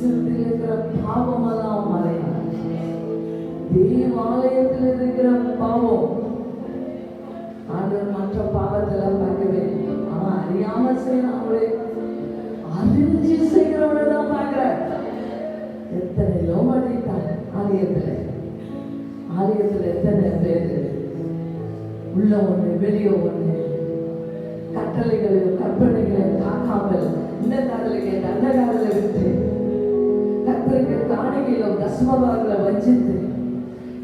தேசத்தில் இருக்கிற பாவமெல்லாம் மறையாது. தேவாலயத்தில் இருக்கிற பாவம் ஆண்டவர் மற்ற பாவத்தெல்லாம் பார்க்கவே, அவன் அறியாம செய்யறாங்களே, அறிஞ்சு செய்கிறவனை தான் பார்க்கிற. எத்தனையோ மதித்தான் ஆலயத்துல எத்தனை பேரு உள்ள ஒண்ணு வெளியே ஒண்ணு, கட்டளைகளையும் கற்பனைகளையும் காக்காமல் இந்த காதல கேட்டு அந்த காதல விட்டு, கத்தருக்கு காணிக்கையிலோ தஸ்மபாகல வஞ்சித்து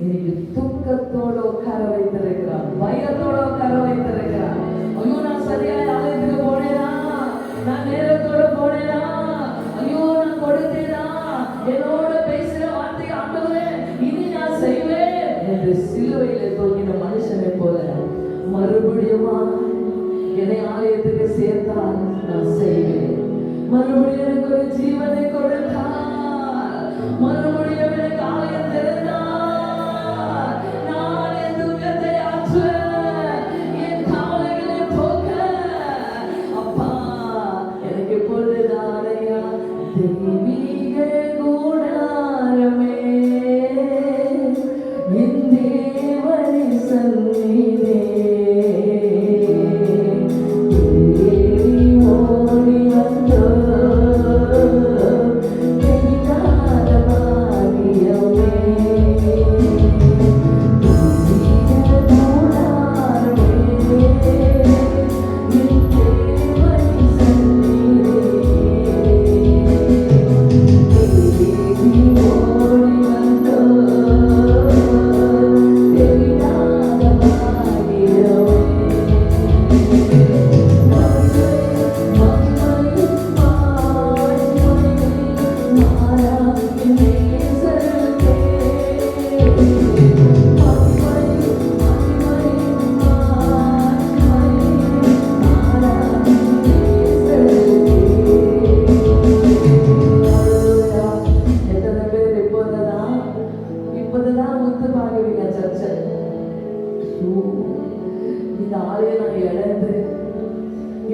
இன்னைக்கு துக்கத்தோட உட்கார வைத்திருக்கிறார், பயத்தோட உட்கார வைத்திருக்கிறார். ஐயோ, நான் சரியா ஆலயத்துக்கு போனேனா, நான் நேரத்தோட போனேனா, ஐயோ நான் கொடுத்தேனா, என்னோட பேசுற வார்த்தை ஆண்டவரே இனி நான் செய்வேன் என்று சிலுவையில தொங்கின மனுஷனை போல மறுபடியும் என்னை ஆலயத்துக்கு சேர்த்தால் நான் செய்வேன். மறுபடியும் எனக்கு ஒரு ஜீவனை கொடுத்தால், மறுபடியும் எனக்கு ஆலயம் திறந்தால் நான் என் துக்கத்தை ஆற்றுவேன், என் கவலைகளை போக்க. அப்பா, எனக்கு எப்பொழுதுதானையா தெய்வீக கூடாரமே, என் தேவனை சந்நிதியே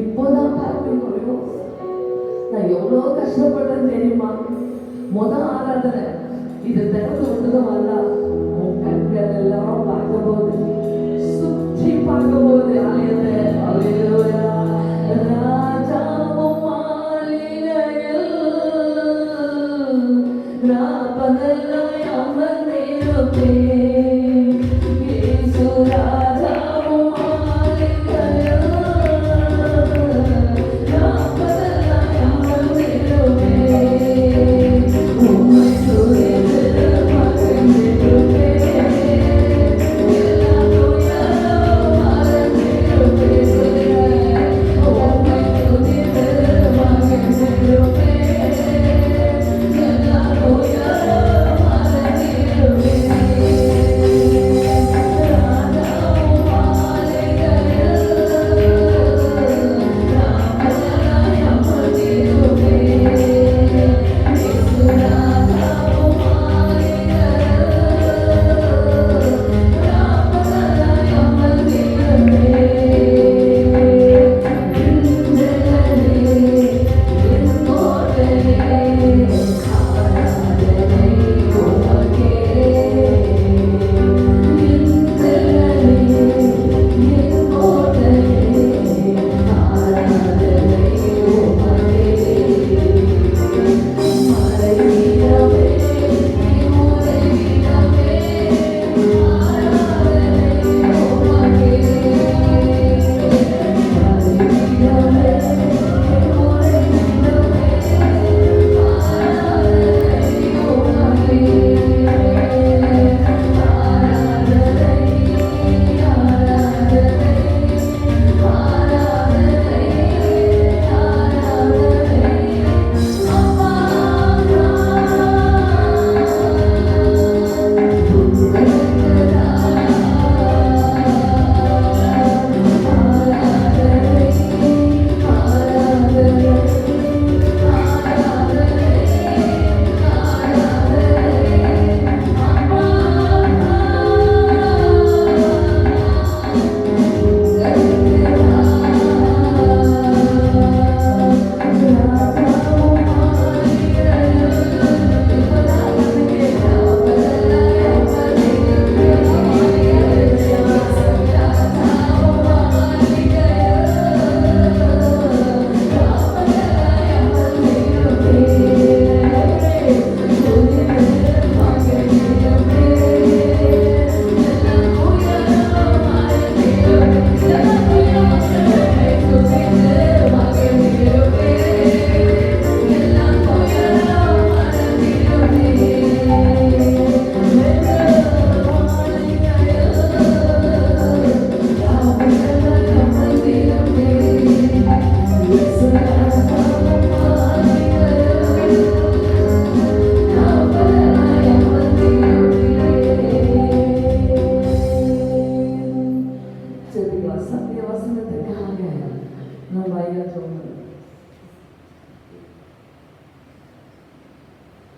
இப்போதான் பார்க்க முடியும். நான் எவ்வளோ கஷ்டப்பட்டேன்னு தெரியுமா? முதல் ஆராதனை இதை திறந்து விட்டுதான் வரல. உன் கண்கள் எல்லாம் பார்க்க போது, சுற்றி பார்க்க போது ஆலயத்தை ராஜாவும் மாளிகையில் ராப்பகலாய் அமர்ந்திருப்பேன். உம்மை துதித்து மகிழ்ந்திருப்பேன்.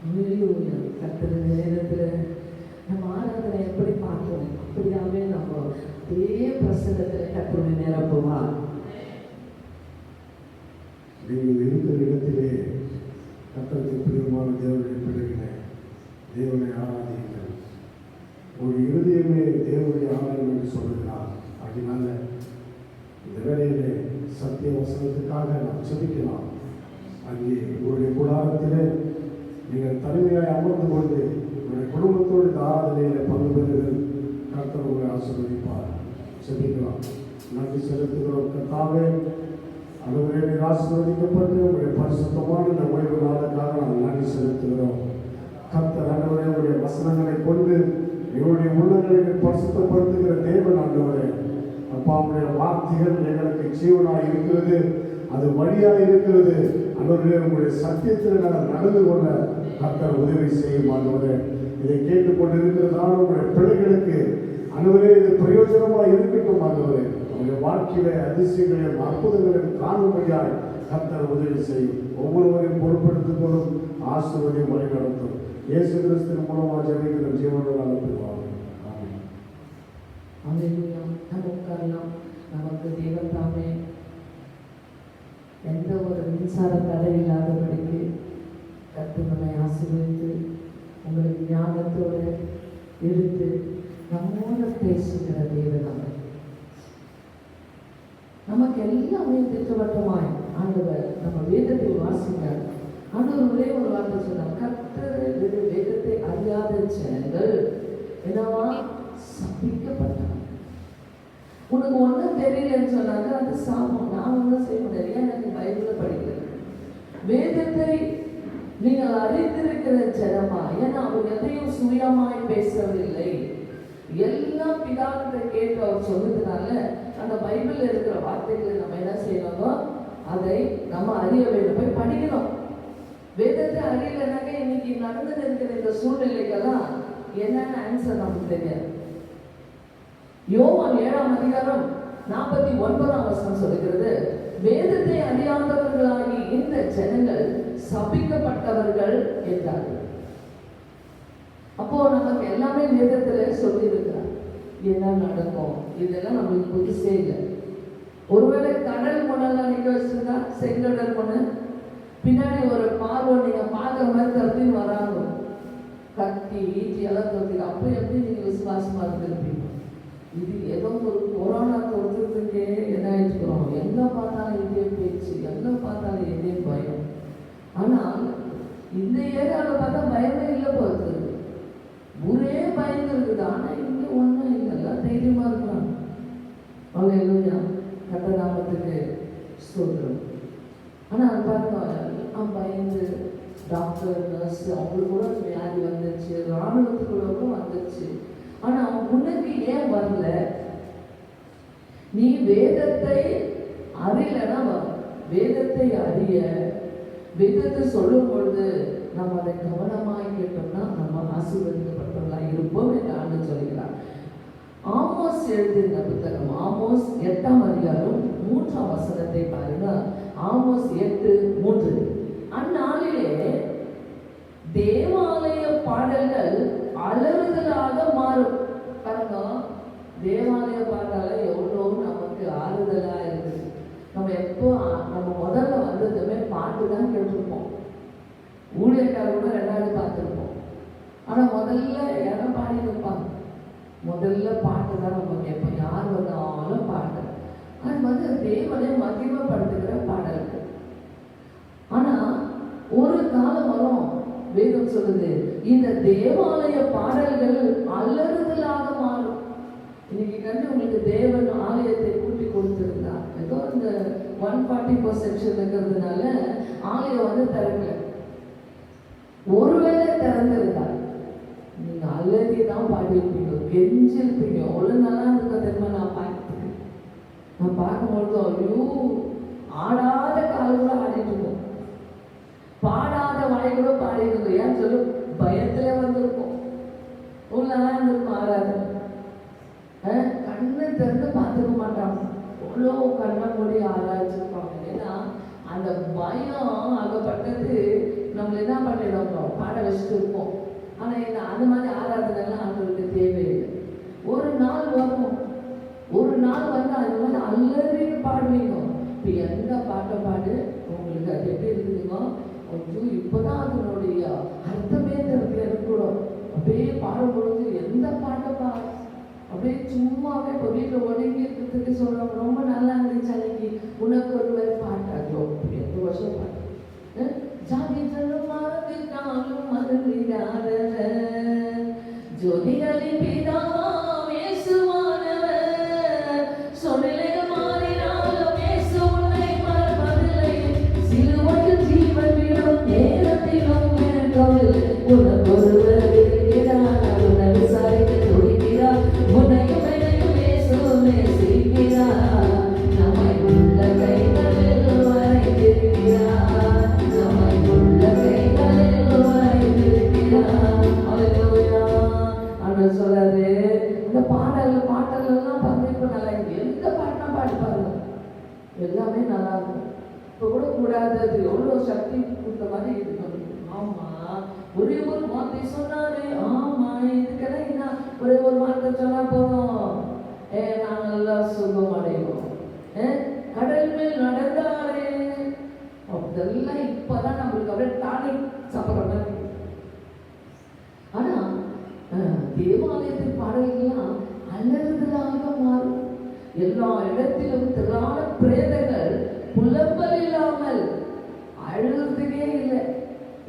ஹல்லேலூயா. கர்த்தர் இந்த நேரத்துல நம்ம ஆராதனை எப்படி பார்க்கிறோம், அப்படியாவே நம்ம அதே பிரசன்னத்துல கர்த்தருடைய நிரப்புவார். நீங்கள் இருக்கிற இடத்திலே கர்த்தருக்கு பிரியமான தேவனுடைய பிள்ளைகளே, தேவனை ஆராதிங்கள். ஒரு இருதயமே தேவனுடைய ஆலயம் என்று சொல்லுகிறார். அதனால இந்த வேளையிலே சத்திய வசனத்துக்காக நாம் செபிக்கலாம். அங்கே உங்களுடைய கூடாரத்திலே நீங்கள் தனிமையாய் அமர்ந்து கொண்டு உங்களுடைய குடும்பத்தோடு இந்த ஆராதனையில் பங்கு பெறுங்கள். கர்த்தர் உங்களை ஆசீர்வதிப்பார். செபிக்கலாம். நன்றி செலுத்துகிறோம். கர்த்தாவே, அதுவரை நீர் ஆசீர்வதிக்கப்பட்டு உங்களுடைய பரிசுத்தமான இந்த ஓய்வு நாளுக்காக நாம் நன்றி செலுத்துகிறோம். கர்த்தர் ஆண்டவரே, உங்களுடைய வசனங்களை கொண்டு எங்களுடைய உள்ளங்களை பரிசுத்தப்படுத்துகிற தேவன் ஆண்டவரே. அப்பா, உங்களுடைய வார்த்தைகள் எங்களுக்கு ஜீவனாக இருக்கிறது, அது வழியாக இருக்கிறது. ஆண்டவரே, உங்களுடைய சத்தியத்தில் நாங்கள் நடந்து கொள்ள கர்த்தர் உதவி செய்யும். ஆண்டவரே, இதை கேட்டுக்கொண்டிருக்கிறதான உங்களுடைய பிள்ளைகளுக்கு ஆண்டவரே இது பிரயோஜனமாக இருக்கட்டும். ஆண்டவரே, உங்களுடைய வாழ்க்கையில அதிசயங்களையும் அற்புதங்களையும் காணும்படியாய் கர்த்தர் உதவி செய்யும். ஒவ்வொருவரையும் பொறுப்பெடுத்துக் கொள்ளும், ஆசீர்வதியும் வழி நடத்தும். இயேசு கிறிஸ்துவின் மூலமாக ஜெபிக்கிற ஜீவனோடு அனுப்புவாங்க. ஹல்லேலூயா. நம்ம உட்காரலாம். நமக்கு தேவன் தாமே எந்த ஒரு மின்சார தடை இல்லாதபடிக்கு கர்த்தர் நம்மை ஆசீர்வதித்து உங்களுக்கு ஞானத்தோடு எடுத்து நம்மோடு பேசுகிற தேவன். நமக்கு எல்லாமே திட்டவட்டமாய் ஆண்டவர் நம்ம வேதத்தை வாசிக்கிறார். ஆண்டவர் ஒரே ஒரு வார்த்தை சொன்னார், கர்த்தர் வேதத்தை அறியாத ஜனங்கள் என்னவா சபிக்கப்பட்டார். உனக்கு ஒன்றும் தெரியலன்னு சொன்னாங்க, அது சாபம். நான் ஒன்றும் செய்ய முடியாது, ஏன் எனக்கு பைபிளை படிக்கல. வேதத்தை நீங்கள் அறிந்திருக்கிற ஜனமா, ஏன்னா அவர் எதையும் சுயமாய் பேசவில்லை, எல்லாம் பிதாவிட்ட கேட்டு அவர் சொன்னதுனால அந்த பைபிள்ல இருக்கிற வார்த்தைகளை நம்ம என்ன செய்யணுமோ அதை நம்ம அறிய வேண்டும், போய் படிக்கணும். வேதத்தை அறியலைனாக்க இன்னைக்கு நடந்து இருக்கிற இந்த சூழ்நிலைக்கெல்லாம் என்னென்ன ஆன்சர் நமக்கு தெரியாது. யோவான் 7ஆம் அதிகாரம் 49ஆம் வசனம் சொல்லுகிறது, வேதத்தை அறியாதவர்களாகி இந்த ஜனங்கள் சபிக்கப்பட்டவர்கள் என்றார்கள். அப்போ நமக்கு எல்லாமே வேதத்துல சொல்லி இருக்கிறார் என்ன நடக்கும். இதெல்லாம் நம்மளுக்கு புதுசே இல்லை. ஒருவேளை கடல் மணலாம் நிக்க வச்சிருந்தா, செங்கடல் மணல் பின்னாடி ஒரு பார்வை நீங்க பார்க்குற மாதிரி தப்பின்னு வராங்க, கத்தி ஈட்டி எல்லாம் தோத்தி, அப்போ எப்படி நீங்க விசுவாசமா இருந்திருப்பீங்க. இது ஏதோ ஒரு கொரோனா தொற்றுக்கே என்ன ஆயிடுச்சுக்கிறோம், எங்க பார்த்தாலும் இதே பேச்சு, எங்க பார்த்தாலும் இதே பயம். ஆனால் இந்த ஏரியாவில் பார்த்தா பயமே இல்லை போகுது, ஊரே பயந்து இருக்குது. ஆனா இங்க ஒண்ணும் இல்லை, எல்லாம் தைரியமா இருக்கலாம். ஹல்லேலூயா. கர்த்தர் நாமத்துக்கு ஸ்தோத்திரம். ஆனா அது பாருங்க, எல்லாம் பயந்து டாக்டர் நர்ஸ் அவங்களுக்கு கூட வியாதி வந்துருச்சு, ராணுவத்துக்குள்ள கூட வந்துருச்சு. ஆனா உனக்கு ஏன் வரல? நீ வேதத்தை அறியலன்னா வரும். வேதத்தை அறிய, வேதத்தை சொல்லும் பொழுது நம்ம அதை கவனமாக கேட்டோம்னா நம்ம ஆசீர்வதிக்கப்பட்டவர்களாக இருப்போம் என்று ஆண்டு சொல்கிறார். ஆமோஸ் எழுதின புத்தகம், ஆமோஸ் 8ஆம் அதிகாரம் 3ஆம் வசனத்தை பாருங்க. ஆமோஸ் 8:3. அந்நாளிலே தேவாலய பாடல்கள் அலறுதலாக மாறும். பாருங்க, தேவாலய பாடல எவ்வளோ நமக்கு ஆறுதலா இருக்குது. நம்ம எப்போ நம்ம முதல்ல வந்ததுமே பாட்டு தான் கேட்டிருப்போம், ஊழியக்காரோட ரெண்டாவது பார்த்துருப்போம். ஆனால் முதல்ல யாரும் பாடி இருப்பாங்க, முதல்ல பாட்டு தான் நம்ம கேட்போம். யார் வந்தாலும் பாட்டு, அது வந்து தேவனை மகிமைப்படுத்துகிற பாடல்கள். ஆனால் ஒரு காலம் வரும், வேதம் சொல்லுது, இந்த தேவாலய பாடல்கள் அலறுதலாக மாறும். இன்னைக்கு கண்டு உங்களுக்கு தேவன் ஆலயத்தை கூட்டி கொடுத்திருந்தா, ஏதோ இந்த 144 செக்ஷன் இருக்கிறதுனால ஆலயம் வந்து திறக்கல. ஒருவேளை திறந்திருந்தா நீங்க அலறி தான் பாடியிருப்பீங்க, கெஞ்சிருப்பீங்க. அவ்வளவு நல்லா இருக்க தெரியுமா? நான் பார்க்கும்பொழுது ஐயோ, ஆடாத கால் கூட ஆடிட்டு இருக்கோம், பாடாத வாய் கூட பாடி இருந்தோம். ஏன் சொல்லு, பயத்துல வந்திருக்கோம். உள்ளதான் இருந்திருக்கும் ஆறாது, கண்ணை திறந்து பார்த்துக்க மாட்டாங்க, அவ்வளோ கண்ணை மூடி ஆராய்ச்சிருப்பாங்க. ஏன்னா அந்த பயம் ஆகப்பட்டது நம்மள என்ன பண்ணிடுறோம், பாட விஷயம் வச்சிருப்போம். ஆனா என்ன அந்த மாதிரி ஆராதனை எல்லாம் ஆண்டவருக்கு தேவையில்லை. ஒரு நாள் வரும், ஒரு நாள் வந்து அது மாதிரி அல்லறின்னு பாடுவீங்க. இப்போ எந்த பாட்டை பாடு உங்களுக்கு அது எப்படி இருக்குதுங்க? ஐயோ இப்போதான் அதனுடைய அர்த்தமே தெரிஞ்சு எனக்கு கூட அப்படியே பாடும்பொழுது எந்த பாட்டை பாடு அப்படியே சும்மாவே இப்போ வீட்டில் ஒடுங்கி இருக்கிறதுக்கு சொல்கிறோம். ரொம்ப நல்லா இருந்துச்சு அன்னைக்கு உனக்கு ஒரு வேறு பாட்டாச்சோ 8 வருஷம் பாட்டு ஜாதி ஜனம் மறந்துட்டாலும் மறந்துடாத ஜோதிகளின் பிதாவாம் இயேசுவானவர் சொன்னலைகள் மாறினாலும் இயேசு உன்னை மறப்பதில்லை. சிலுவையில் ஜீவன் விடும் நேரத்திலும் வேண்டவில்லை. உனக்கு ஒருவர் இருக்கிறார், உன்னை விசாரிக்க துடிக்கிறார், உன்னையும் என்னையும் இயேசு நேசிக்கிறார். நம்மை உள்ள கைகளில் வரைந்திருக்கிறார், நம்மை உள்ள கைகளில் வரைந்திருக்கிறார். அல்லேலூயா. ஆண்டவர் சொல்றாரு, இந்த பாட்டெல்லாம் பாருங்க. இப்போ நல்லா இருக்கு. எந்த பாட்டுனா பாட்டு பாருங்க, எல்லாமே நல்லா இருக்கும். இப்போ கூட கூடாது, அது எவ்வளோ சக்தி கொடுத்த மாதிரி இருக்கணும். ஆமா, ஒரே ஒரு வார்த்தை சொன்னாரு. ஆமா, இதுக்கெல்லாம் என்ன ஒரே ஒரு வார்த்தை சொன்னா போதும், நான் நல்லா சுகம் அடைவோம். கடல் மேல் நடந்தாரே, அதெல்லாம் இப்பதான் நம்மளுக்கு அப்படியே டானிக் சாப்பிட்ற மாதிரி. ஆனா தேவாலயத்தின் பாடல்கள்லாம் அலறுதலாக மாறும். எல்லா இடத்திலும் திரளான பிரேதங்கள் புலம்பல் இல்லாமல் அழுகிறதுக்கே இல்லை.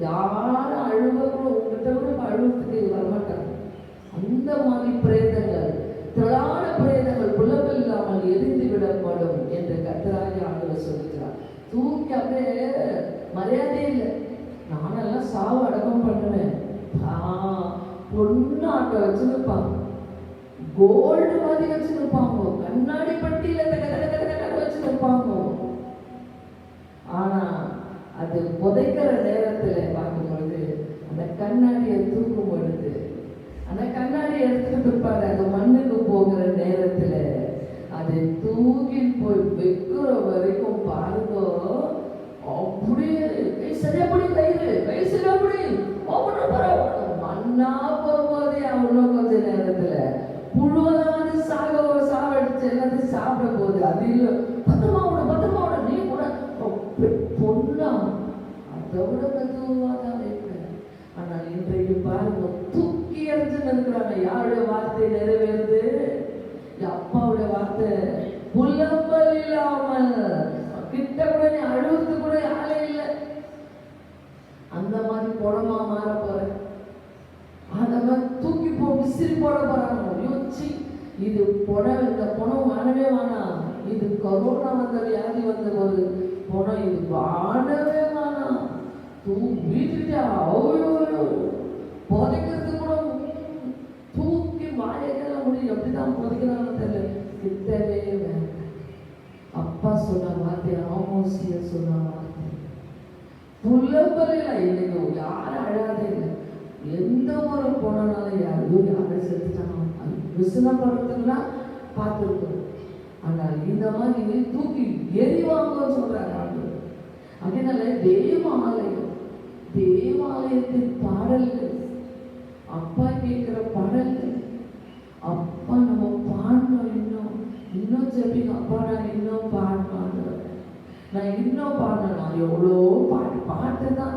யாரும் அழுவக்கூட உங்ககிட்ட கூட அழுகிறதுக்கு வரமாட்டாங்க. அந்த மாதிரி பிரேதங்கள், திரளான பிரேதங்கள் புலம்பல் இல்லாமல் எரிந்து விடப்படும் என்று கர்த்தராகிய ஆண்டவர் சொல்லுகிறார். தூக்கி அப்படியே மரியாதையே இல்லை. நானெல்லாம் சாவு அடக்கம் பண்ணுவேன். பொண்ணாட்டை வச்சுருப்பாங்க, கோல்டு மாதிரி வச்சுருப்பாங்க, கண்ணாடி பட்டியில வச்சுருப்பாங்க. ஆனா அது புதைக்கிற நேரத்துல பார்க்கும் பொழுது அந்த கண்ணாடியை தூக்கும் பொழுது அந்த கண்ணாடி எடுத்துட்டு இருப்பாரு. அந்த மண்ணுக்கு போகிற நேரத்துல அதை தூக்கி போய் வைக்கிற வரைக்கும் பாருங்க, அப்படியே கை சரியாப்படி கை சரியாப்படி மண்ணா போகும்போதே அவ்வளோ கொஞ்ச நேரத்துல புழுவதாவது சாவடிச்சு எல்லாத்தையும் சாப்பிட போகுது. அது இல்லை, பத்திரமாவோட நீ கூட பொண்ணா அதை விட மெதுவாதான் வைக்கிறேன். ஆனால் இன்றைக்கு பாருங்க, தூக்கி எறிஞ்சுன்னு இருக்கிறாங்க. யாருடைய வார்த்தை நிறைவேறுது? அப்பாவுடைய வார்த்தை. புலம்பல் இல்லாமல் கிட்ட கூட நீ அழுவது கூட ஆளே இல்லை. அந்த மாதிரி பணமா மாற போறேன். அந்த மாதிரி தூக்கி விசிறி போட போறாங்க. யோசிச்சு இது பணம், இந்த பணம் வாழவே வேணாம். இது கொரோனா வந்த வியாதி வந்த ஒரு பணம், இது வாழவே வேணாம். வீட்டுக்கிட்டே அவ்வளோ புதைக்கிறது கூட தூக்கி வாழைக்கெல்லாம் முடியும். எப்படிதான் புதைக்கிறாங்கன்னு தெரியல. கிட்டவே வேண்டாம். அப்பா சொன்ன வார்த்தை, ஆமோசிய சொன்ன வார்த்தை. புலம்பலில் இல்லையோ, யாரும் அழாதே இல்லை. எந்த ஒரு போனாலும் யாரும் செலுத்திட்டாங்க விசனப்படுறதுன்னா பார்த்துருக்கோம். ஆனால் இந்த மாதிரி தூக்கி எரிவாங்கன்னு சொல்றாங்க. அதனால தேவாலயத்தின் பாடல்கள், அப்பா கேட்கிற பாடல்கள், அப்பா நம்ம பாடணும். இன்னும் ஜெபிங்க, அப்பா நான் இன்னும் பாடணும், நான் இன்னும் பாடணும். நான் எவ்வளோ பாட்டு தான்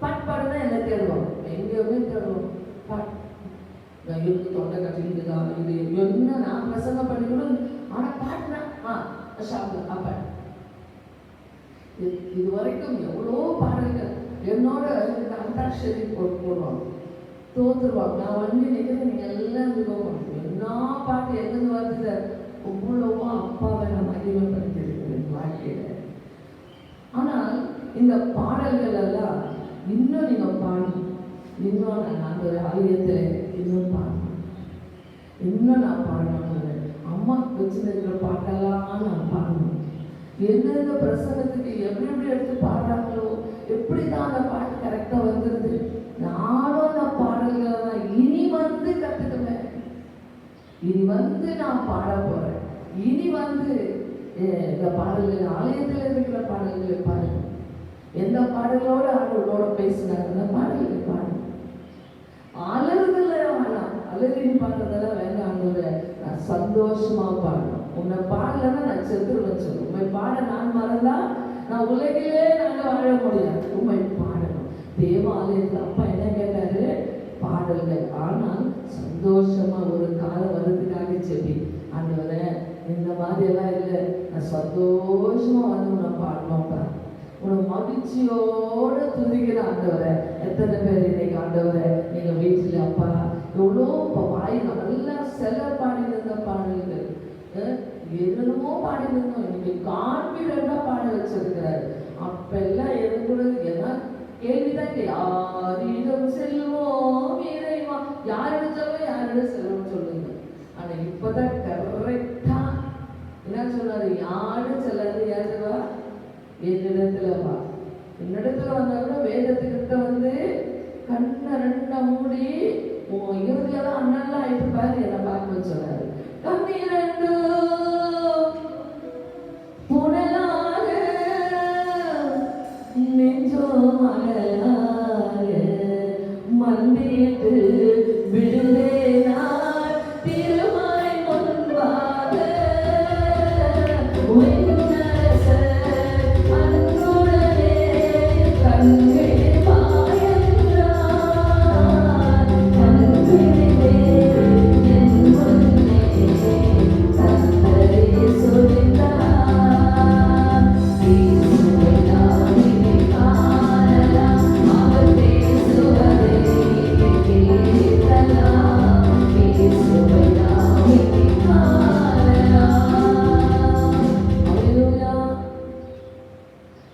பாடுனா என்ன தேடுவோம், எங்கேயுமே தேடுவோம் பாட்டு. நான் இருக்கு தொண்டை கட்டிக்கிட்டுதான் இது என்ன நான் பிரசங்கம் பண்ணிக்கணும். ஆனால் பாட்டுனா அப்பா இது வரைக்கும் எவ்வளோ பாடல்கள் என்னோட இந்த அந்தாட்சரி போடுவாங்க, தோத்துருவாங்க. நான் வந்து நினைக்கிறேன் நீங்கள் எல்லாம் இருக்கணும். என்ன பாட்டு எங்கேருந்து வருது, அவ்வளவோ அப்பாவை நான் மகிமைப்படுத்திருக்கிறேன் வாழ்க்கையில. ஆனால் இந்த பாடல்கள் எல்லாம் இன்னும் நீங்கள் பாடணும். இன்னும் நான் அந்த ஆலயத்தில் இன்னும் பாடணும், இன்னும் நான் பாடணும். அம்மா வச்சுருக்கிற பாட்டெல்லாம் நான் பாடணும். எந்தெந்த பிரசங்கத்துக்கு எப்படி எடுத்து பாடுறாங்களோ, எப்படி தான் அந்த பாட்டு கரெக்டாக வந்துடுது. நானும் அந்த பாடல்களை தான் இனி வந்து கற்றுக்குவேன். இனி வந்து நான் பாட போகிறேன். இனி வந்து இந்த பாடல்கள், ஆலயத்தில் இருக்கிற பாடல்களை பாருங்க. எந்த பாடலோடு ஆண்டவரோட பேசினாங்க அந்த பாடல்களை பாருங்க. சந்தோஷமா பாடணும். உன்னை பாடலைன்னா நான் செத்துருவேன் சொல்லு. உண்மை பாட நான் மறந்தா நான் உலகிலே நாங்கள் வாழ முடியாது. உண்மை பாடணும். தேவாலயத்தில் அப்பா என்ன கேட்டாரு? பாடல்கள். ஆனால் சந்தோஷமா ஒரு காலம் வர்றதுக்காக செப்பி ஆண்டவரே இந்த மாதிரி எல்லாம் இல்லை, நான் சந்தோஷமா வந்து உன்னை பாடணும்ப்பா, உன்னை மகிழ்ச்சியோட துதிக்கிற ஆண்டவரை. எத்தனை பேர் இன்னைக்கு ஆண்டவரை நீங்க வீட்டில் அப்பா எவ்வளோ வாய் நல்லா செல பாடினந்த பாடல்கள் என்னமோ பாடினோம், இன்னைக்கு கான்பிடண்டா பாட வச்சிருக்கிறாரு. அப்பெல்லாம் எதுக்கூட ஏன்னா கேள்விதான், யாரிடம் செல்வோம் இறைவா, யாரிடம் செல்வோம் யாரிடம் செல்வோம் சொல்லுங்க. ஆனா இப்பதான் கரெக்டா என்ன சொல்றாரு? யாரும் செல்லாது, யாருவா என்னிடத்துல வா. என்னிடத்துல வந்தா கூட வேதத்துக்கிட்ட வந்து கண்ணை ரெண்டா மூடி உன் இறுதியெல்லாம் அண்ணெல்லாம் ஆயிட்டு பாரு என்ன பார்க்க சொல்றாரு. கண்ணீரண்டு புனலாக நெஞ்சோ மகளாக மந்திட்டு விழுந்தேனார் திருமாய் முன்பாக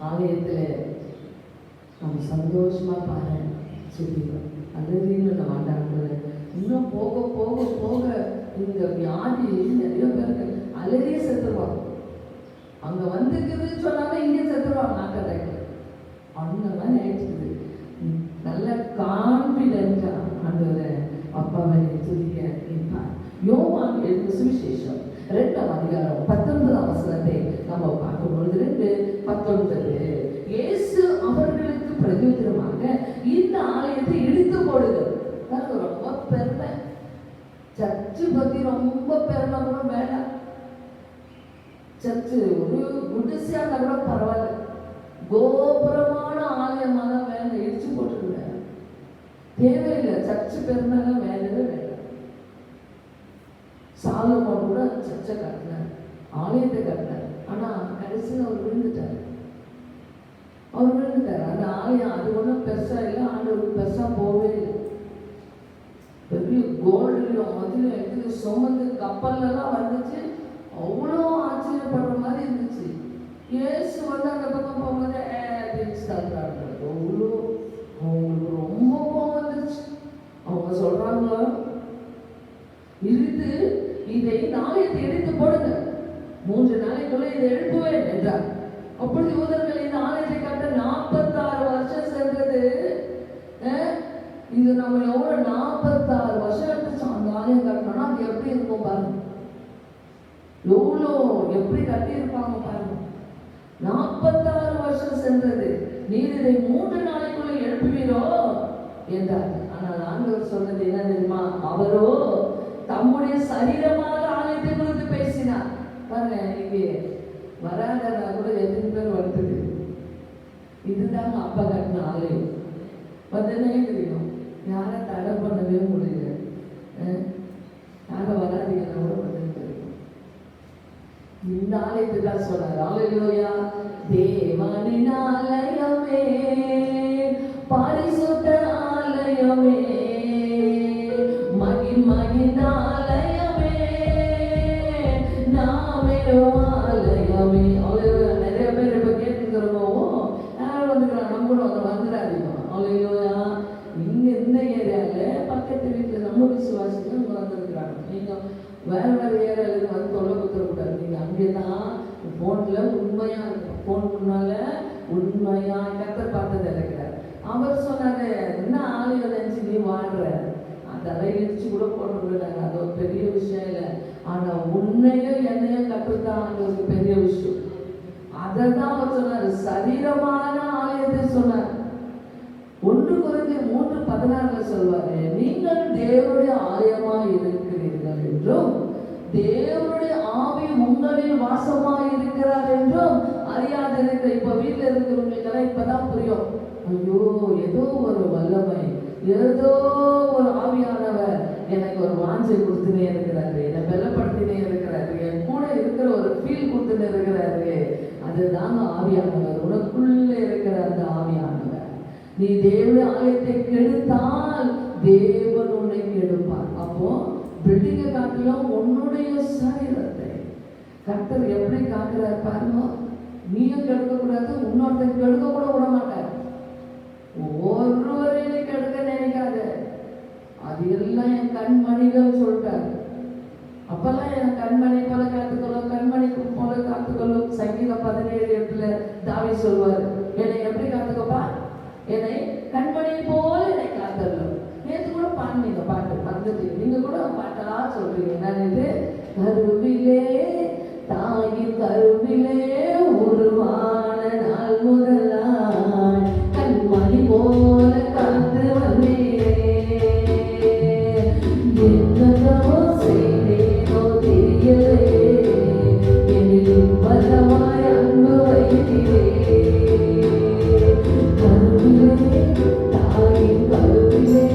ஆலயத்தில் நம்ம சந்தோஷமா பாரு சொல்லிடுவோம். அலறின்னு நம்ம ஆண்டாடுறது. இன்னும் போக போக போக இந்த வியாதி நிறைய பேருக்கு அலறியே செத்துருவாங்க. அங்க வந்துக்குதுன்னு சொன்னாலும் இங்கே செத்துருவாங்க. நாக்கடைக்கு அந்த மாதிரி ஆயிடுச்சுது. நல்ல கான்பிடென்டா ஆண்டவரை அப்பாவை துதிக்க நிற்பார். யோவான் எழுதின சுவிசேஷம் 2ஆம் அதிகாரம் 19ஆம் வசனத்தை நம்ம பார்க்கும்பொழுது 2:19 இயேசு அவர்களுக்கு பிரயோஜனமாக இந்த ஆலயத்தை இடித்து போடுங்கள். ரொம்ப பெருமை, சர்ச்சு பத்தி ரொம்ப பெருமை கூட வேண்டாம். சர்ச்சு ஒரு குடிசையா கூட பரவாயில்ல, கோபுரமான ஆலயமான வேலை இடிச்சு போட்டுருக்க தேவையில்லை. சர்ச்சு பெருமைலாம் வேலையே வேண்டாம். சாலமோன் கூட சர்ச்சை கட்டினார், ஆலயத்தை கட்டினார். ஆனா கடைசியில் அவர் விழுந்துட்டார். அந்த ஆலயம் அது ஒன்றும் பெருசா இல்லை, ஆண்டவருக்கு பெருசா போகவே இல்லை. பெரிய கோல்டுலையும் அதிலும் எடுத்து சுமந்து கப்பல்லாம் வந்துச்சு. அவ்வளோ ஆச்சரியப்படுற மாதிரி இருந்துச்சு. இயேசு வந்து அந்த பக்கம் போகும்போது அவ்வளோ அவங்களுக்கு ரொம்ப கோபம் வந்துருச்சு. அவங்க சொல்றாங்க, இழுத்து இதை நாளைக்கு எடுத்து போடுங்க, 3 நாளைக்குள்ள இதை எழுப்புவேன் என்றார். அப்பொழுது யூதர்கள் இந்த ஆலயத்தை கட்ட 46 வருஷம் சென்றது. இது நம்ம எவ்வளவு 46 வருஷம் எடுத்துச்சு அந்த ஆலயம் கட்டணும்னா அது எப்படி இருக்கும் பாருங்க. எவ்வளோ எப்படி கட்டியிருப்பாங்க பாருங்க. 46 வருஷம் சென்றது. நீர் இதை 3 நாளைக்குள்ள எழுப்புவீரோ என்றார். ஆனால் ஆண்டவர் சொன்னது என்ன தெரியுமா? அவரோ தம்முடைய சரீரமாக ஆலயத்தை குறித்து பேசினார். பாருங்க, இங்கே வராதா கூட எத்தனை பேர் வருது. இதுதாங்க அப்பா கட்டின ஆலயம். வந்தனே தெரியும், யாரை தடை பண்ணவே முடியல. யாரை வராதிங்கன்னா கூட வந்து தெரியும். இந்த ஆலயத்தை தான் சொன்னார். அல்லேலூயா. தேவனின் ஆலயமே, பரிசுத்த ஆலயமே, மகிமையின் ஆலயமே, நாமேரோ ஆலயமே. அல்லேலூயா. நிறைய பேர் இப்ப கேட்டுக்கிறோம், யாரும் வந்துக்கிறாங்க, நம்ம கூட வந்துடாதீங்க. அல்லேலூயா. இங்க இந்த ஏரியால பக்கத்து வீட்டுல நம்ம விசுவாசிகள் இங்க வந்திருக்கிறாங்க. நீங்க வேற வேற ஏரியால வந்து தொல்லை கொடுத்துடக்கூடாது. நீங்க அங்கேதான் போன்ல உண்மையா இருக்கும். போன் முன்னால உண்மையா கத்தர் பார்த்தது இருக்கிறார். அவர் சொன்னாரு, என்ன ஆலயம் நினைச்சு நீ வாழ்ற, அதெல்லாம் இடிச்சு கூட போட்டு விடுறாங்க, அது ஒரு பெரிய விஷயம் இல்லை. ஆனா உன்னையும் என்னையும் கற்றுத்தான் அது ஒரு பெரிய விஷயம். அதான் அவர் சொன்னாரு, சரீரமான ஆலயத்தை சொன்னார். 1 கொரிந்தியர் 3:16 சொல்வாரு, நீங்கள் தேவனுடைய ஆலயமாய் இருக்கிறீர்கள் என்றும் தேவனுடைய ஆவி உங்களில் வாசமாய் இருக்கிறார் என்றும் அறியாதிருக்கிற. இப்ப வீட்டுல இருக்கிறவங்களுக்கெல்லாம் இப்பதான் புரியும். ஐயோ, ஏதோ ஒரு வல்லமை, ஏதோ ஒரு ஆவியானவர் எனக்கு ஒரு வாஞ்சை கொடுத்துனே இருக்கிறாரு, என்னை பலப்படுத்தினே இருக்கிறாரு, என் கூட இருக்கிற ஒரு ஃபீல் கொடுத்துனே இருக்கிறாரு. அதுதாங்க ஆவியானவர், உனக்குள்ள இருக்கிற அந்த ஆவியானவர். நீ தேவனுடைய ஆலயத்தை கெடுத்தால் தேவன் உன்னை கெடுப்பார். அப்போ பில்டிங்கை காட்டிலும் உன்னுடைய சரீரத்தை கர்த்தர் எப்படி காக்கிறார் பாருங்க. நீயும் கெடுக்கக்கூடாது, இன்னொருத்தன் கெடுக்க கூட விட மாட்டார். ஒருவரையும் கெடுக்க நினைக்காத. அது எல்லாம் என் கண்மணிகள் சொல்லிட்டாரு. அப்பெல்லாம் என் கண்மணி போல காத்துக்கொள்ளும், கண்மணி போல காத்துக்கொள்ளும். சங்கீதம் 17:8 தாவீது சொல்வார், என்னை எப்படி காத்துக்கப்பா? என்னை கண்மணி போல என்னை காத்தல்லும். நேற்று கூட பாடுனீங்க பாட்டு, வந்துட்டு நீங்க கூட பாட்டா சொல்றீங்க. என்னன்னு, கருவிலே தாயின் கருவிலே உருவான நாள் முதலாய் கண்மணி போல காத்து வந்தீரே. என்னதோ செய்தேனோ தெரியலே, என்னிலும் பலமாய் அன்பு வைத்தீரே. கருவிலே தாயின் கருவிலே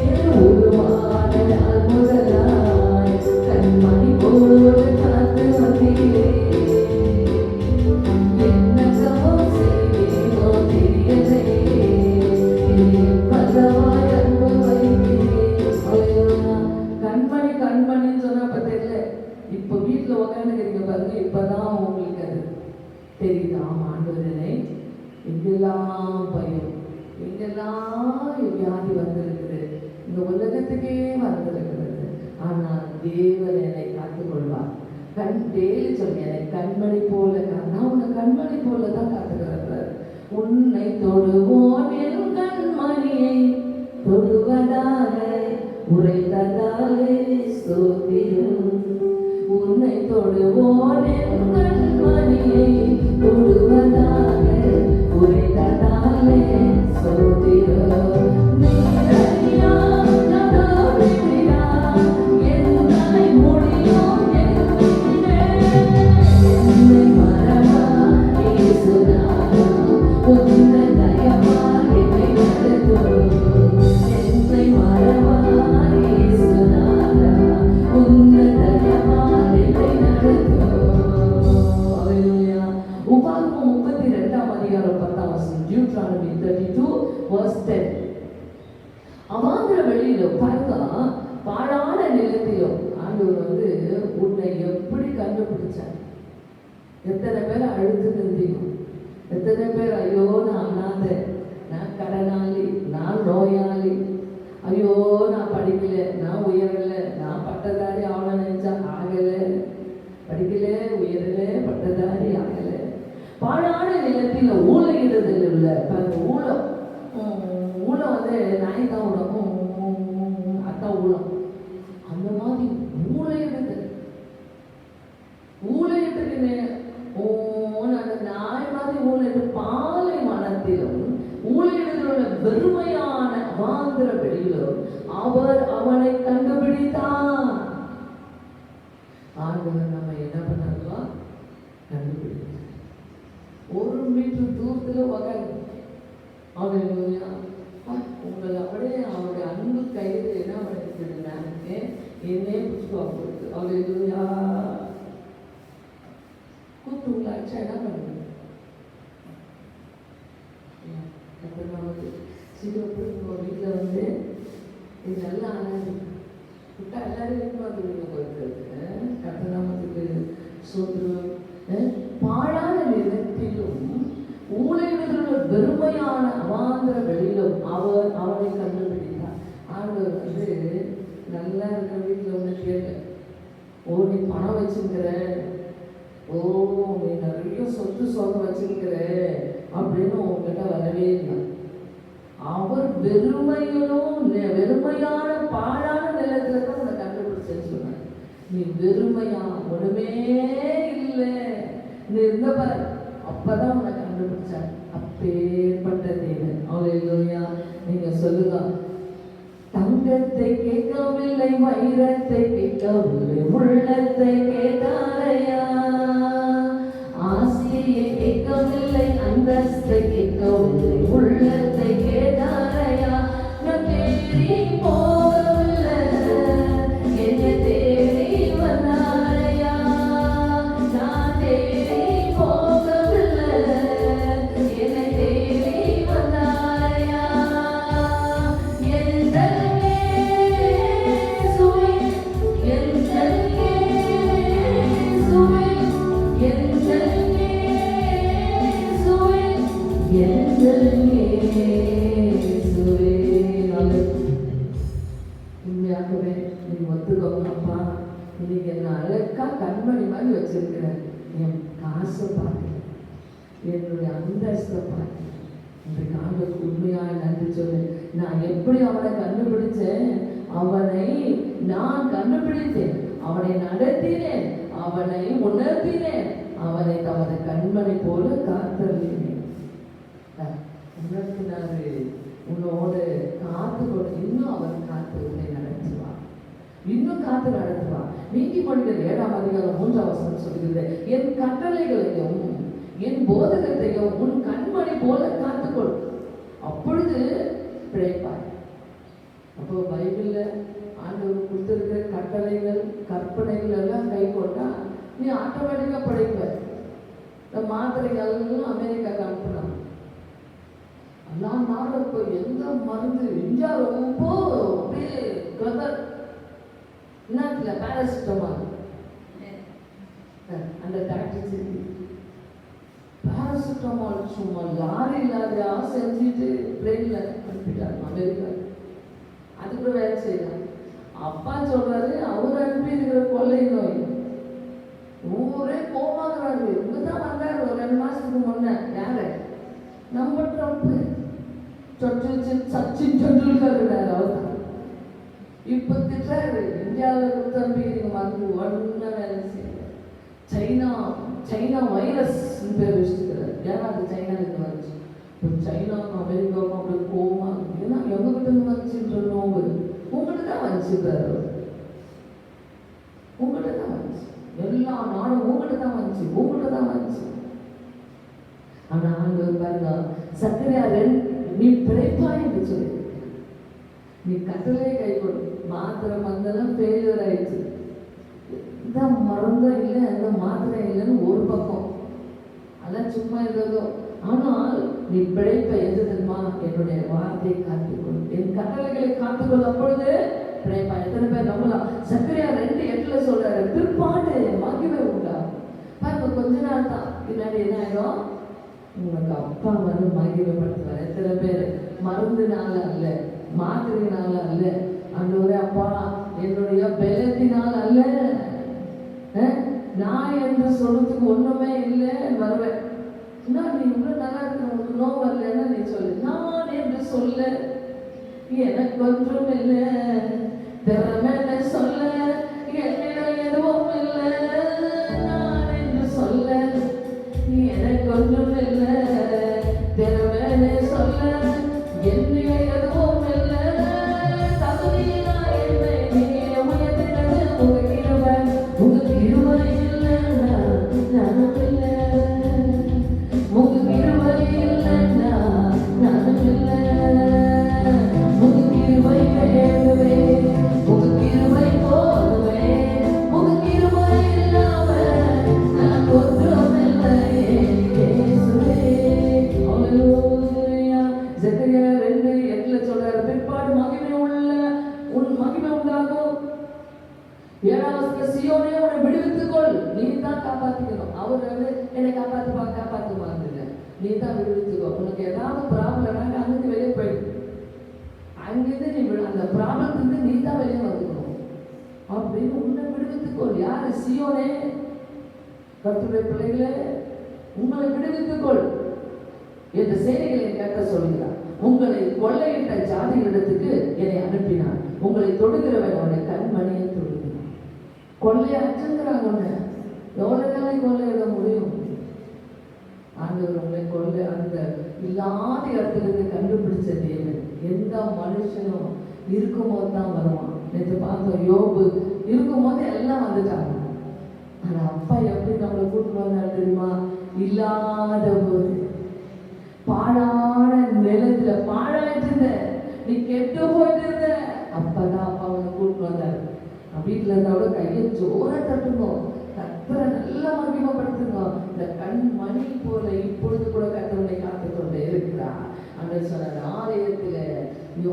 உருவான நாள் முதலாய் கண்மணி போல காத்து வந்தீரே. என்னதோ செய்தேனோ தெரியலே, என்னிலும் பலமாய் அன்பு வைத்தீரே. கண்மணி கண்மணின்னு சொன்னப்ப தெரியல. இப்போ வீட்டுல உட்காந்துக்கிறீங்க பாருங்க, இப்பதான் உங்களுக்கு அது தெரியுது. ஆமா, ஆண்டவரே, எங்கெல்லாம் பயம், எங்கெல்லாம் வியாதி வந்திருக்குது, இந்த உலகத்துக்கே வந்திருக்கிறது. ஆனால் தேவன் என்னை காத்துக்கொள்வார். டெய்லி சொல்லி என்னை கண்மணி போல, நான் உன்னை கண்மணி போல தான் காத்துக்கிறார். உன்னை தொடுவோன் என் கண்மணியை தொடுவதாக உரைத்ததாலே ஸ்தோத்திரம். உன்னை தொடுவோன் என் கண்மணியை தொடுவதாக உரைத்ததாலே ஸ்தோத்திரம். நீரறியா நடாவிடியா என்னை முடியும் என்னை மறவா இயேசுநாதா, உன்னை தயவா என்னை நடத்தும். என்னை மறவா இயேசுநாதா, உன்னை தயவா என்னை நடத்தும். ஹல்லேலூயா. உபாகமம் 32:10. Deuteronomy 32:10. அவாந்திர வெளியில பாருங்க, பாழான நிலத்திலும் ஆண்டவர் உன்னை எப்படி கண்டுபிடிச்சார்? எத்தனை பேர் அழுத்து நின்றீங்க? எத்தனை பேர் ஐயோ நான் அனாதை, நான் கடனாளி, நான் நோயாளி, ஐயோ நான் படிக்கல, நான் உயரல, நான் பட்டதாரி ஆகல நினைச்சா ஆகல, படிக்கல, உயரல, பட்டதாரி ஆகல. பாழான நிலத்தில் ஊழையிடுதல் உள்ள பாருங்க. ஊழம் நாய் தான் உலகம், அத்தான் ஊழம். அந்த மாதிரி ஊழையிடுதல், ஊழையிட்டு அந்த நாய் மாதிரி ஊழையிட்டு பாலை மனத்திலும் ஊழையிடுதலுள்ள வெறுமையான அவாந்திர வெளியிலும் அவர் அவனை கண்டுபிடித்தார். ஆண்டவர் நம்ம என்ன பண்ணாருவா? கண்டுபிடித்தார். 1 மீட்டர் தூரத்துல உட்காந்து உங்களை அப்படியே அவருடைய அன்பு கையில் என்ன பண்ணிருக்குதுன்னு என்னே பிடிச்சுவாங்க. அவளுயா கூப்பிட்டு உங்களை அடிச்சா என்ன பண்ணுங்க? சீக்கிரம் வீட்டில் இது நல்லா ஆனாது விட்டா எல்லாரும் வீட்டு வந்துடுவீங்க போயிட்டு. கட்டணாமத்துக்கு சோதரம். பாழான நிலத்திலும் ஊழையிடுதலுள்ள வெறுமையான அவாந்திர வெளியிலும் அவர் அவனை கண்டுபிடித்தார். ஆண்டவர் நல்லா இருக்கிற வீட்டில் கேட்க, ஓ நீ பணம் வச்சுக்கிற, ஓ நீ நிறைய சொத்து சொகம் வச்சுக்கிற அப்படின்னு உங்ககிட்ட வரவே இல்லை. அவர் வெறுமையான பாழான நிலத்துல தான் உன்னை கண்டுபிடிச்சேன்னு சொன்னார். நீ வெறுமையா ஒண்ணுமே இல்லை நீ இருந்த பாரு, அப்பதான் உன்னை கண்டுபிடிச்சார். அப்பேற்பட்ட தேவன். ஹல்லேலூயா. நீங்க சொல்லுங்க, தங்க தங்கத்தை கேட்கவில்லை, வைரத்தை கேட்கவில்லை, உள்ளத்தை கேட்டாரையா. ஆசையை கேட்கவில்லை, அந்தஸ்தை கேட்கவில்லை, உள்ளத்தை கேட்டாரையா. நான் தேடி போகவில்லை, என்னை தேடி வந்தாரையா. நான் தேடி போகவில்லை, என்னை தேடி வந்தாரையா. எந்தன் இயேசுவே, எந்தன் இயேசுவே, எந்தன் இயேசுவே, எந்தன் இயேசுவே. உண்மையாகவே நீங்க ஒத்துக்கோங்கப்பா, இன்னைக்கு என்ன அழகா கண்மணி மாதிரி வச்சிருக்கிறேன். என் காசை பார்க்கல, என்னுடைய அந்தஸ்தை பார்க்கல. இந்த காலத்துக்கு உண்மையாக நன்றி சொல்லு. நான் எப்படி அவனை கண்டுபிடிச்சேன்? அவனை நான் கண்டுபிடித்தேன், அவனை நடத்தினேன், அவனை உணர்த்தினேன், அவனை தமது கண்மணி போல காத்தறினேன். உணர்த்தினாரு, உன்னோடு காத்து கொண்டு இன்னும் அவன் காத்து உன்னை நடத்துவான், இன்னும் காத்து நடத்துவான். நீதிமொழிகள் 7ஆம் அதிகாரம் 3ஆம் வசனம் சொல்கிறது, என் கட்டளைகளையும் என் போதகத்தையும் உன் கண்மணி போல காத்துக்கொள், அப்பொழுது பிழைப்பாய். அப்போ பைபிள்ல ஆண்டவர் கொடுத்திருக்கிற கட்டளைகள் கற்பனைகள் எல்லாம் கை கொண்டா நீ ஆட்டோமேட்டிக்கா பிழைப்ப. இந்த மாத்திரைகள் அமெரிக்காக்கு அனுப்புனாங்க. எல்லாம் நாளும் இப்போ எந்த மருந்து இந்தியா ரொம்ப அப்படியே கிளபர் என்ன பேராசிட்டமால் அந்த டாக்டர் பேராசிட்டமால் சும்மா லாரி இல்லாத செஞ்சுட்டு பிளேன்ல அனுப்பிட்டாரு அமெரிக்கா. அது கூட வேலை செய்யலாம். அப்பா சொல்றாரு, அவர் அனுப்பி இருக்கிற கொள்ளை நோய் ஊரே கோமாக்குறாரு. இங்கதான் வந்தாரு ஒரு 2 மாசத்துக்கு முன்ன. யாரு? நம்ம ட்ரம்ப். சச்சின் டெண்டுல்கர் அவர் தான் இப்ப திட்டாரு, இந்தியாவில் கொடுத்தம்பி நீங்க மருந்து ஒன்ன வேலை செய்யல. சைனா வைரஸ் பேர் வச்சுக்கிறாரு. ஏன்னா அது சைனாவுக்கு வந்துச்சு. இப்போ சைனாவுக்கும் அமெரிக்காவுக்கும் அப்படி கோவமா, ஏன்னா எங்ககிட்ட இருந்து வந்துச்சுன்ற நோவு உங்கள்கிட்ட தான் வந்துச்சுக்கிறாரு. உங்கள்கிட்ட தான் வந்துச்சு, எல்லா நாடும் உங்கள்கிட்ட தான் வந்துச்சு, உங்கள்கிட்ட தான் வந்துச்சு. ஆனா ஆண்டவர் பாருங்க, சக்கரையா 2 நீ பிழைப்பாய் என்று சொல்லி நீ கட்டளையை கை கொடு. மாத்திரை மருந்தெல்லாம் ஃபெயிலியர் ஆயிடுச்சு. இந்த மருந்தும் இல்லை, அந்த மாத்திரை இல்லைன்னு ஒரு பக்கம், அதெல்லாம் சும்மா இருந்ததோ. ஆனால் நீ பிழைப்ப எது தெரியுமா? என்னுடைய வார்த்தையை காத்துக்கொள், என் கட்டளைகளை காத்துக்கொள், அப்பொழுது பிழைப்பா. எத்தனை பேர் நம்பலாம்? சக்கரையா 2:8 சொல்றாரு, பிற்பாடு மகிமை உண்டா. பாருங்க, கொஞ்ச நாள் தான், பின்னாடி என்ன ஆயிடும்? உங்களுக்கு அப்பா வந்து மகிமைப்படுத்துவார். எத்தனை பேர் மருந்துனால அல்ல, மாத்திரையினால அல்ல, ஆண்டவரே அப்பா என்னுடைய பலத்தினால் அல்ல, நான் என்று சொல்றதுக்கு ஒண்ணுமே இல்லை வருவேன். நீ இவ்வளவு நல்லா இருக்க, உனக்கு நோ வரலன்னா நீ சொல்லு. நான் என்று சொல்ல எனக்கு ஒன்றும் இல்லை, திறமை சொல்ல என்னிடம் எதுவும் இல்லை. நான் என்று சொல்ல எனக்கு ஒன்றும் இல்லை, திறமை சொல்ல என்னிடம் எதுவும் இல்லை. தகுதியினா என்னை நீங்க உயர்த்தினது உங்க கிருபை, உங்க கிருபை இல்லைன்னா நானும் இல்லை, உங்க கிருபை இல்லைன்னா நானும் இல்லை. உங்க கிருபை வேண்டுமே, உங்க கிருபை போதுமே, உங்க கிருபை இல்லாம நான் ஒன்றும் இல்லை இயேசுவே. ஹல்லேலூயா. சக்கரியா 2:8 சொல்றாரு, பிற்பாடு மகிமை உண்டாகும். 7ஆம் வசனத்துல, சீயோனே உன்னை விடுவித்துக்கொள், நீ தான் காப்பாத்திக்கணும். அவர் வந்து என்னை காப்பாத்துவாங்க இல்லை, நீ தான் விடுவித்துக்கோ. உனக்கு ஏதாவது ப்ராப்ளம்னா அங்கிருந்து வெளியே போயிடு, அங்கிருந்து நீ அந்த ப்ராப்ளத்துக்கு நீ தான் வெளியே வந்துக்கணும் அப்படின்னு உன்னை விடுவித்துக்கொள். யாரு? சீயோனே, கர்த்தருடைய பிள்ளைகளே, உங்களை விடுவித்துக்கொள் என்ற செய்திகளை கேட்க சொல்கிறார். உங்களை கொள்ளையிட்ட ஜாதிகளிடத்துக்கு என்னை அனுப்பினார், உங்களை தொடுகிறவன் அவனை கண்மணியை தொடுகிறான். கொள்ளைய அச்சுங்கிறாங்க, ஒண்ணு எவ்வளவு நாளைக்கு கொள்ளையிட முடியும்? ஆண்டவர் உங்களை கொள்ளை அந்த இல்லாத இடத்துல கண்டுபிடிச்ச தேவன். எந்த மனுஷனும் இருக்கும்போது தான் வருவான். நேற்று பார்த்தோம், யோபு இருக்கும்போது எல்லாம் வந்துட்டாங்க. ஆனா அப்பா எப்படி நம்மளை கூட்டிட்டு வந்தாரு தெரியுமா? இல்லாத போது பாழான நிலத்துல பாழாயிட்டு இருந்த, நீ கெட்டு போயிட்டு இருந்த, அப்பதான் அப்பா வந்து கூட்டிட்டு வந்தாரு. வீட்டுல இருந்தாவோட கையை ஜோர தட்டுங்க, கர்த்தரை நல்லா மகிமைப்படுத்துங்க. இந்த கண் மணி போல இப்பொழுது கூட கர்த்தரை காத்து கொண்டே இருக்கிறார். அந்த சொன்ன ஆலயத்துல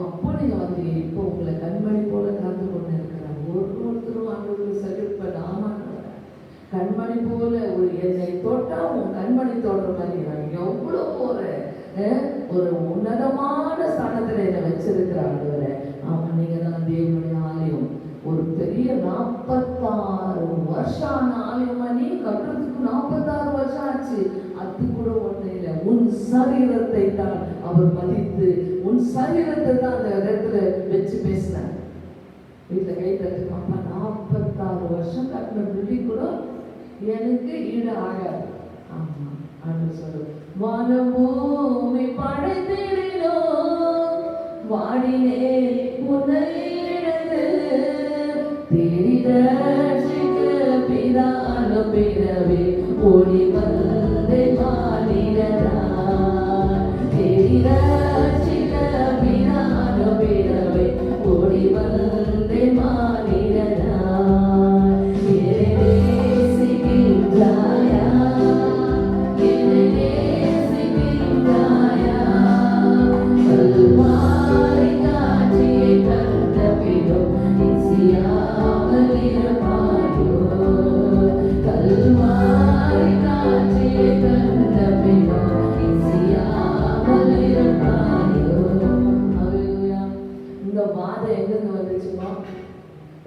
அப்போ நீங்க வந்து இப்போ உங்களை கண்மணி போல காத்து கொண்டு இருக்கிறார். ஒருத்தரும் ஆண்டவருக்கு சகிப்ப நாம கண்மணி போல ஒரு என்னை தொட்டா உன் கண்மணி தோன்ற மாதிரி நான் எவ்வளவு ஒரு உன்னதமான ஸ்தானத்துல என்னை வச்சிருக்கிறாங்க. ஆமா, நீங்க தான் தேவனுடைய ஆலயம். ஒரு பெரிய 46 வருஷம் ஆலயமா நீ கட்டுறதுக்கு 46 வருஷம் ஆச்சு. அது கூட ஒண்ணு இல்லை. உன் சரீரத்தை தான் அவர் மதித்து உன் சரீரத்தை தான் அந்த இடத்துல வச்சு பேசினார். வீட்டுல கை தட்டு, அம்மா 46 வருஷம் கட்டின பில்டிங் கூட எனக்கு ஈடு ஆகாது. ஆமா, ஆண்டு சொல்லு, வானபூமி படைத்திடோ வாடினே உன்னை பிதானோ பிறவே ஓடி வந்தே மாநிலரா பிதானோ பிறவே ஓடி வந்தே மாநிலரா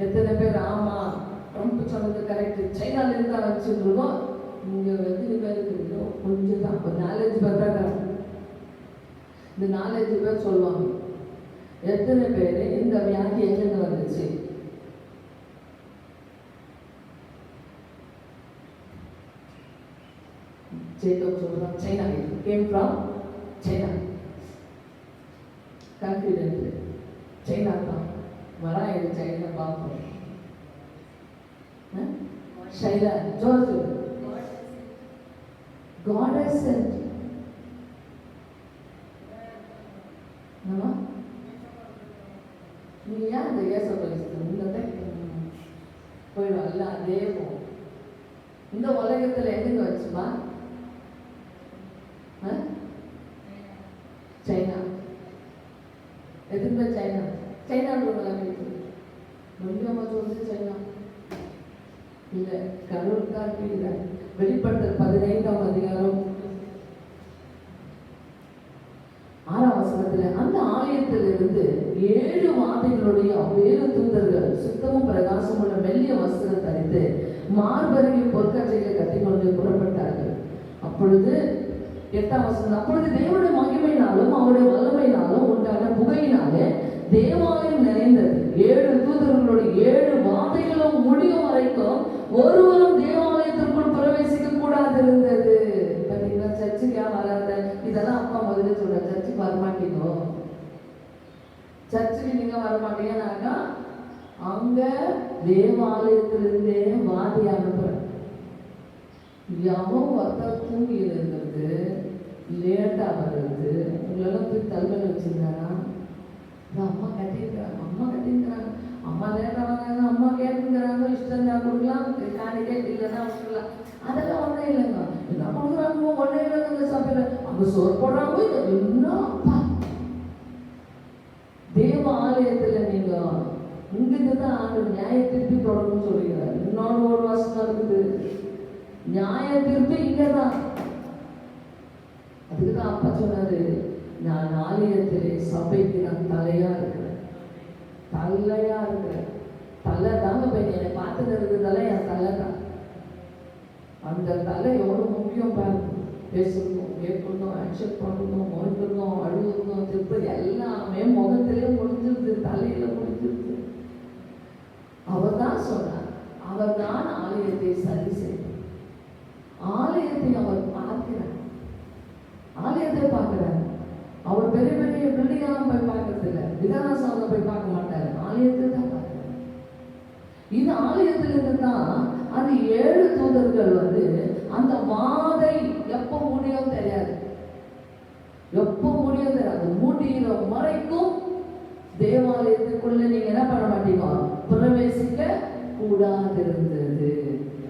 எத்தனை பேர் ஆமா ரொம்ப சொன்னது கரெக்ட், சைனால இருந்தா வச்சுருக்கோம். இங்க எத்தனை பேர் இருக்கிறோம்? கொஞ்சம் தான், ஒரு 4-5 பேர் தான். இந்த 4-5 பேர் சொல்லுவாங்க. எத்தனை பேர் இந்த வியாதி எங்கிருந்து வந்துச்சு? ஜேக்கப் சொல்றான், China came from China. Confident China தான் வரா. இது சைனா பார்ப்போம். Shaila George, God has sent. நீ ஏன் அந்த ஏச பரிசுத்த போயிடும் அல்ல அதே போகும். இந்த உலகத்துல எங்க வச்சுமா? சைனா. எதுவுமே சைனா சைனான்னு வந்து சைனா இல்லை, கடவுள் தான் இல்லை. வெளிப்படுத்தல் 15ஆம் அதிகாரம் 6ஆம் வசனத்துல அந்த ஆலயத்திலிருந்து 7 வாதைகளுடைய 7 தூதர்கள் சுத்தமும் பிரகாசம் உள்ள மெல்லிய வஸ்திரம் தரித்து மார்பருகே பொற்கச்சைகளை கட்டிக்கொண்டு புறப்பட்டார்கள். அப்பொழுது 8ஆம் வசனம், அப்பொழுது தேவனுடைய மகிமையினாலும் அவருடைய வல்லமையினாலும் உண்டான புகையினாலே தேவாலயம் நிறைந்தது. 7 தூதர்களுடைய 7 வாதைகளும் முடியும் வரைக்கும் ஒருவரும் தேவாலயத்திற்குள் பிரவேசிக்க கூடாது இருந்தது. பார்த்தீங்கன்னா சர்ச்சுக்கு ஏன் வராத? இதெல்லாம் அப்பா முதல்ல சொல்ற, சர்ச்சுக்கு வரமாட்டீங்க, சர்ச்சுக்கு நீங்க வரமாட்டீங்கன்னாக்கா அங்க தேவாலயத்திலிருந்தே வாதி அனுப்புறேன். எவன் ஒருத்தர் தூங்கி இருந்தது, லேட்டா வருது, உங்களெல்லாம் போய் தள்ளுவல் வச்சிருந்தாரா? அம்மா கட்டிருக்கிறாங்க, அம்மா லேட்டா வந்தாங்க, அம்மா கேட்டுக்கிறாங்க, இஷ்டம் தான் கொடுக்கலாம், கேண்டிடேட் இல்லைன்னா விட்டுலாம். அதெல்லாம் ஒன்றே இல்லைங்க. என்ன கொடுக்குறாங்க? ஒன்றே இல்லைங்க. இந்த சபையில அங்க சோறு போடுறாங்க. இன்னும் அப்பா தேவ ஆலயத்துல நீங்க இங்கிருந்து தான் ஆண்டு நியாய தீர்ப்பு தொடர்ந்து சொல்லுகிறார். இன்னொரு ஒரு வசனம் இருக்குது, நியாய தீர்ப்பு இங்கதான். அதுக்குதான் அப்பா சொன்னாரு, நான் ஆலயத்திலே சபைக்கு நான் தலையா இருக்கிறேன். தலை தாங்க போய் என்னை பார்த்துட்டு இருக்கிறதால என் தலை தான். அந்த தலை எவ்வளவு முக்கியம் பாருங்க. பேசணும், கேட்கணும், ஆக்செப்ட் பண்ணணும், மொழிக்கணும், அழுகணும், திருப்ப எல்லாமே முகத்திலே முடிஞ்சிருது, தலையில முடிஞ்சிருது. அவர் தான் சொன்னார், அவர் தான் ஆலயத்தை சரி செய்தார். ஆலயத்தை அவர் பார்க்கிறார், ஆலயத்தை பார்க்கிறார். அவர் பெரிய பெரிய பில்டிங்காக போய் பார்க்கிறார். பார்க்கறதில்ல, விதானசாலை போய் பார்க்க மாட்டாரு, ஆலயத்தில் தான் பார்க்கிறார். இது ஆலயத்திலிருந்து தான் அந்த 7 தூதர்கள் வந்து அந்த வாதை எப்போ முடியும் தெரியாது, எப்போ முடியும் தெரியாது, முடிகிற வரைக்கும் தேவாலயத்துக்குள்ள நீங்க என்ன பண்ண மாட்டீங்க, பிரவேசிக்க கூடாதிருந்தது.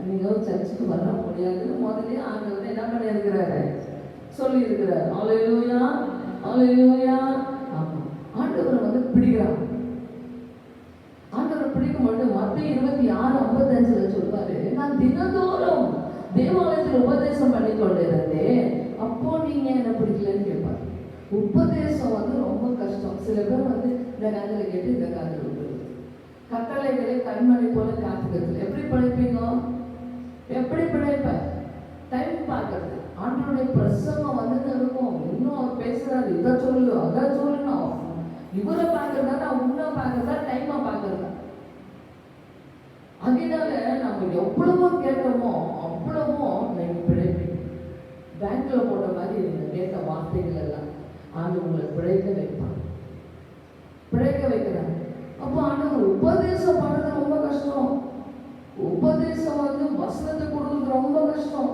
நீங்க சர்ச்சுக்கு வர முடியாதுன்னு முதலே ஆண்டவர் என்ன பண்ணியிருக்கிறாரு, சொல்லி இருக்கிறார். அல்லேலூயா, அல்லேலூயா. ஆமா, ஆண்டவர் வந்து பிடிக்கிறார். ஆண்டவர் பிடிக்கும் பொழுது மத்தேயு 26:55 சொல்வாரு, நான் தினந்தோறும் தேவாலயத்தில் உபதேசம் பண்ணி கொண்டிருந்தேன், அப்போ நீங்க என்ன பிடிக்கலன்னு கேட்பாரு. உபதேசம் வந்து ரொம்ப கஷ்டம். சில பேர் வந்து இந்த காதல கேட்டு இந்த காதல் விடுறது, கட்டளைகளை கண்மணி போல காத்துக்கிறது. எப்படி பிழைப்பீங்க, எப்படி பிழைப்ப? டைம் பார்க்கறது. ஆண்டவருடைய பிரசங்கம் வந்துட்டு இருக்கும், இன்னும் அவர் பேசுறாரு, இதை சொல்லு அதை சொல்லணும், இவரை பார்க்கறதா நான் உன்னை பார்க்கறதா டைமா பார்க்கறதா. அதனால நம்ம எவ்வளவோ கேட்டோமோ அவ்வளவோ நீங்க பிழைப்பீங்க. பேங்க்ல போட்ட மாதிரி நீங்க கேட்ட வார்த்தைகள் எல்லாம் ஆண்டு உங்களை பிழைக்க வைப்பாங்க, பிழைக்க வைக்கிறாங்க. அப்போ ஆண்டவர் உபதேசம் பண்றது ரொம்ப கஷ்டம். உபதேசம் வந்து வசனத்தை கொடுக்கறது ரொம்ப கஷ்டம்.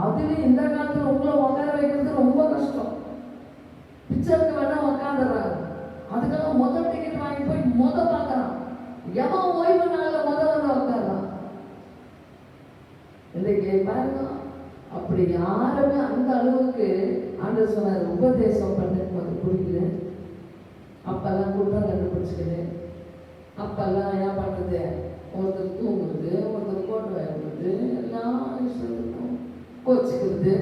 அதுலயும் இந்த காலத்துல உங்களை உட்கார வைக்கிறது ரொம்ப கஷ்டம். பிக்சருக்கு வேணா உட்காந்துடுறாங்க, அதுக்கெல்லாம் முதல் டிக்கெட் வாங்கி போய் பார்க்கறான். எவன் ஓய்வு நாள்ல வந்து உட்கார்றான். இன்றைக்கு பாருங்க, அப்படி யாருமே அந்த அளவுக்கு ஆண்டவர் சொன்னார், உபதேசம் பண்ணது பிடிக்கல. அப்பெல்லாம் குற்றம் கண்டுபிடிச்சிக்கல. அப்பெல்லாம் என்ன பண்றது, ஒருத்தர் தூங்குறது, ஒருத்தர் கோட்டை வாங்குறது, எல்லாம் இஷ்டத்துக்கும் கோச்சிக்கிறது.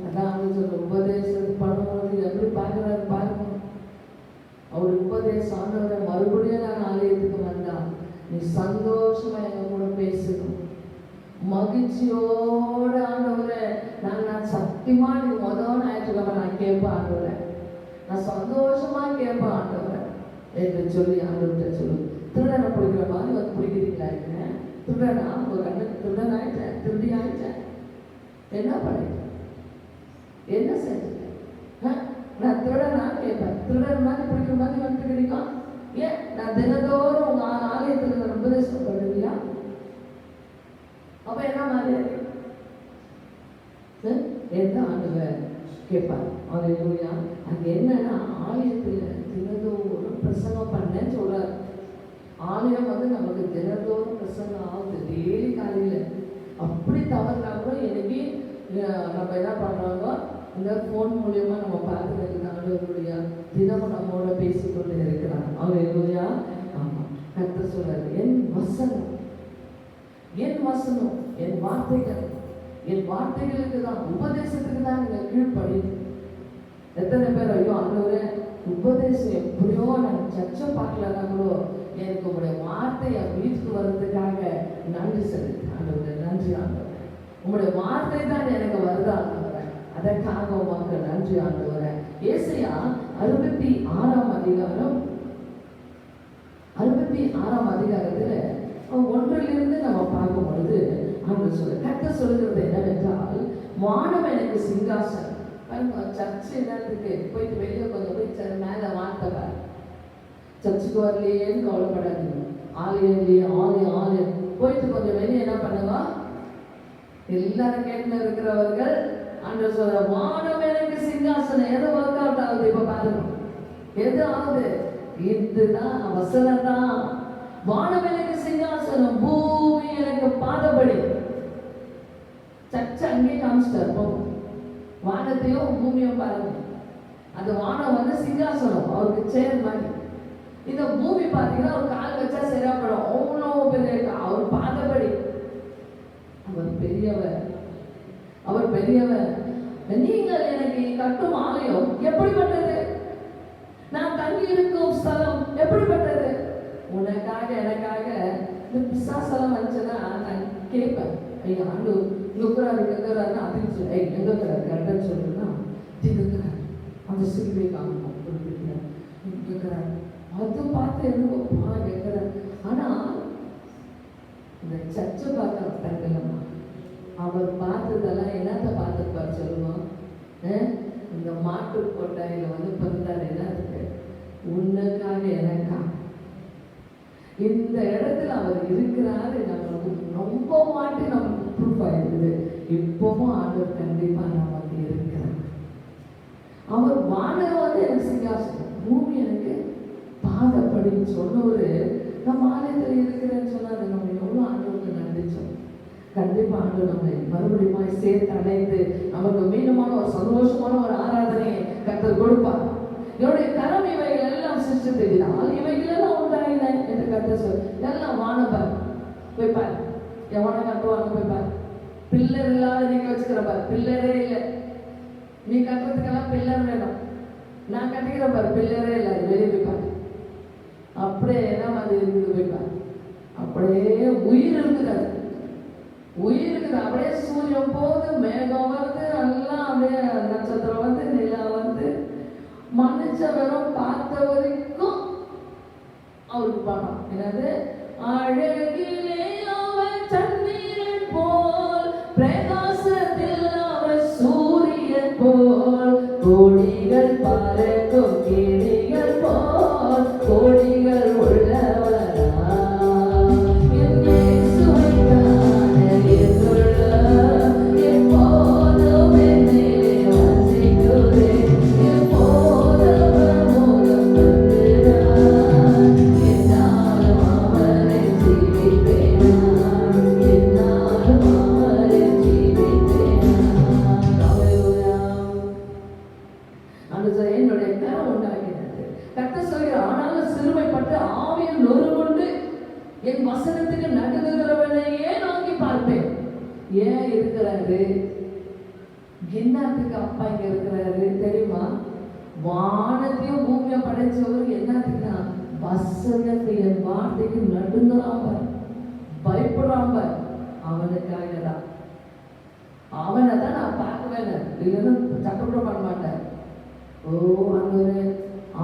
அதான் அவங்க சொல்ற உபதேசம் பண்ணும்போது எப்படி பார்க்குறாரு பாருங்க. அவர் உபதேசம் ஆண்டவரை மறுபடியும் நான் ஆலயத்துக்கு வந்தா நீ சந்தோஷமா எங்க கூட பேசணும், மகிழ்ச்சியோட ஆண்டவரை நான் சத்தியமா நீ முதல் ஞாயிற்றுக்கிழமை நான் கேட்பேன் ஆண்டவரை, நான் சந்தோஷமா கேட்பேன் ஆண்டவரை என்று சொல்லி ஆண்டவர்கிட்ட சொல்லு. திருடனை பிடிக்கிற மாதிரி வந்து பிடிக்கிறீங்களா? இருக்கேன் திருடனா, உங்க கண்ணுக்கு திருடன் ஆயிட்டேன், திருடி ஆயிட்டேன், என்ன பண்ணிட்டேன், என்ன செஞ்சேன்? நான் திருடனா கேட்பேன், திருடன் மாதிரி பிடிக்கிற மாதிரி வந்துக்கிறீங்க. ஏன் நான் தினந்தோறும் உங்க ஆலயத்தில் உபதேசம் பண்ணுவீங்களா? அப்ப என்ன மாதிரி எந்த ஆண்டவர் கேட்பார். அல்லேலூயா. அங்க என்னன்னா ஆலயத்துல தினந்தோறும் பிரசங்கம் பண்ணேன்னு சொல்றாரு. ஆலயம் வந்து நமக்கு தினந்தோறும் பிரசங்கம் ஆகுது, டெய்லி காலையில. அப்படி தவறுனா கூட இன்னைக்கு நம்ம என்ன பண்றாங்க, இந்த போன் மூலியமா நம்ம பார்த்துக்கிறது. ஆண்டவருடைய தினமும் நம்மோட பேசிக்கொண்டு இருக்கிறார். அல்லேலூயா. ஆமா, கர்த்தர் சொல்றாரு, என் வசனம், என் வசனம், என் வார்த்தைகள், என் வார்த்தைகளுக்கு தான், உபதேசத்துக்கு தான் நீங்க கீழ்ப்படி. எத்தனை பேர் ஐயோ ஆண்டவரே உபதேசம் எப்படியோ நான் சர்ச்சை பார்க்கலன்னா கூட எனக்கு உங்களுடைய வார்த்தை என் வீட்டுக்கு வர்றதுக்காக நன்றி செலுத்து ஆண்டவரே, நன்றி ஆண்டவரே, உங்களுடைய வார்த்தை தான் எனக்கு வருதா ஆண்டவரே, அதற்காக உமக்கு நன்றி ஆண்டவரே. ஏசாயா 66ஆம் அதிகாரம், 66ஆம் அதிகாரத்துல 1 நம்ம பார்க்கும் பொழுது கர்த்தர் சொல்லுகிறது என்னவென்றால், வானம் எனக்கு சிங்காசனம். சர்ச்சு என்னத்துக்கு போயிட்டு வெளியே கொஞ்சம் போய் மேல வார்த்தை சர்ச்சுக்கு வரலையேன்னு கவலைப்படாதீங்க. ஆலயம் இல்லையே, ஆலயம் போயிட்டு கொஞ்சம் வெளியே என்ன பண்ணுங்க, எல்லாரும் கேட்டு இருக்கிறவர்கள் ஆண்டவர் சொல்ற வானம் எனக்கு சிங்காசனம். எது ஒர்க் அவுட் ஆகுது இப்ப பாருங்க, எது ஆகுது? இதுதான் வசனம் தான். வானம் எனக்கு சிங்காசனம், பூமி எனக்கு பாதபடி. சர்ச்சை அங்கே காமிச்சிட்டார். வானத்தையும் பூமியும் பாருங்க. அந்த வானம் வந்து சிங்காசனம், அவருக்கு சேர் மாதிரி. இந்த பூமி பார்த்தீங்கன்னா அவர் கால் வச்சா சரியாப்படும், அவ்வளோ பெரிய அவர் பாதபடி. அவர் பெரியவர், அவர் பெரியவர். நீங்கள் எனக்கு கட்டும் ஆலயம் எப்படிப்பட்டது? நான் தங்கி இருக்கும் ஸ்தலம் எப்படிப்பட்டது? உனக்காக எனக்காக இந்த பிசாசலம் வந்துச்சுன்னா நான் கேட்பேன், ஐயா ஆண்டு எங்கிறாரு எங்கிறாருன்னு அப்படின்னு சொல்லி, எங்கிறாரு கரெக்டாக சொல்லுன்னா எங்கிறாரு அந்த சிலுவை காணும் எங்கிறாரு அது பார்த்து என்னப்பா எங்கிறாரு. ஆனால் இந்த சர்ச்சை பார்க்க தங்கலம்மா, அவர் பார்த்ததெல்லாம் என்னத்தை பார்த்துருப்பார் சொல்லுவோம்? இந்த மாட்டு கொட்டாயில வந்து பிறந்தாரு. என்ன இருக்கு? உன்னுக்காக எனக்கா. இந்த இடத்துல அவர் இருக்கிறாரு. நம்மளுக்கு ரொம்ப மாட்டி நமக்கு ப்ரூஃப் ஆயிருக்குது. இப்பவும் ஆண்டவர் கண்டிப்பா நமக்கு இருக்கிறார். அவர் வானம் வந்து எனக்கு சிங்காசனம், பூமி எனக்கு பாதப்படின்னு சொன்னவரு நம்ம ஆலயத்தில் இருக்கிறேன்னு சொன்னா அதை நம்ம எவ்வளோ ஆண்டவருக்கு நன்றி சொல்லணும். கண்டிப்பா ஆண்டவர் நம்மை மறுபடியும் சேர்த்து அடைந்து நமக்கு மீண்டுமான ஒரு சந்தோஷமான ஒரு ஆராதனையை கர்த்தர் கொடுப்பார். என்னுடைய கரம் இவைகள் எல்லாம் சிருஷ்டித்ததினால் இவைகள் எல்லாம் உண்டாயின என்று கர்த்தர் சொல். எல்லாம் வானவர் போய்ப்பார். எவனை கட்டுவாங்க போய்ப்பார். பில்லர் இல்லாத நீங்க வச்சுக்கிற பாரு, பில்லரே இல்லை. நீ கட்டுறதுக்கெல்லாம் பில்லர் வேணும். நான் கட்டிக்கிற பாரு, பில்லரே இல்லை. அது வெளியே போய்ப்பாரு. அப்படியே என்ன மாதிரி இருக்குது போய்ப்பாரு. அப்படியே உயிர் இருக்குது. அது உயிர் இருக்குது. அப்படியே சூரியன் போகுது, மேகம் வருது, எல்லாம் அப்படியே நட்சத்திரம் வந்து நிலா வந்து மனுஷ வெறும் பார்த்த வரைக்கும் அவருக்கு பணம். என்னது? அழகிலே அவன் தண்ணீர் போல், பிரகாசத்தில் அவன் சூரியன் போல், கோடிகள் பறக்கும் கிளிகள் போல், கோடிகள் உள்ளவனா என்னை சுவைத்தான என்னுள்ள எப்போதும் என்னை வாசிக்குதே, எப்போதும் மூலம் வந்துதான் என்னாலும் அவரை ஜீவிப்பேனா, என்னாலும் அவரை ஜீவிப்பேனா. என்னுடைய கரம் உண்டாகிறது. கர்த்தர் சொல்கிறார், ஆனாலும் சிறுமைப்பட்டு ஆவியில் நொறுங்குண்டு என் வசனத்துக்கு நடுங்குகிறவனையே நோக்கி பார்ப்பேன். ஏன் இருக்கிறாரு? என்னத்துக்கு அப்பா இங்க இருக்கிறாரு தெரியுமா? வானத்தையும் பூமியை படைச்சவர் என்னத்துக்குன்னா வசனத்தை என் வார்த்தைக்கு நடுங்குறாம பயப்படுறாம அவனுக்காக தான். அவனை தான் நான் பார்க்கவே இல்லைன்னு சட்டப்பட பண்ண மாட்டேன். ஓ அந்த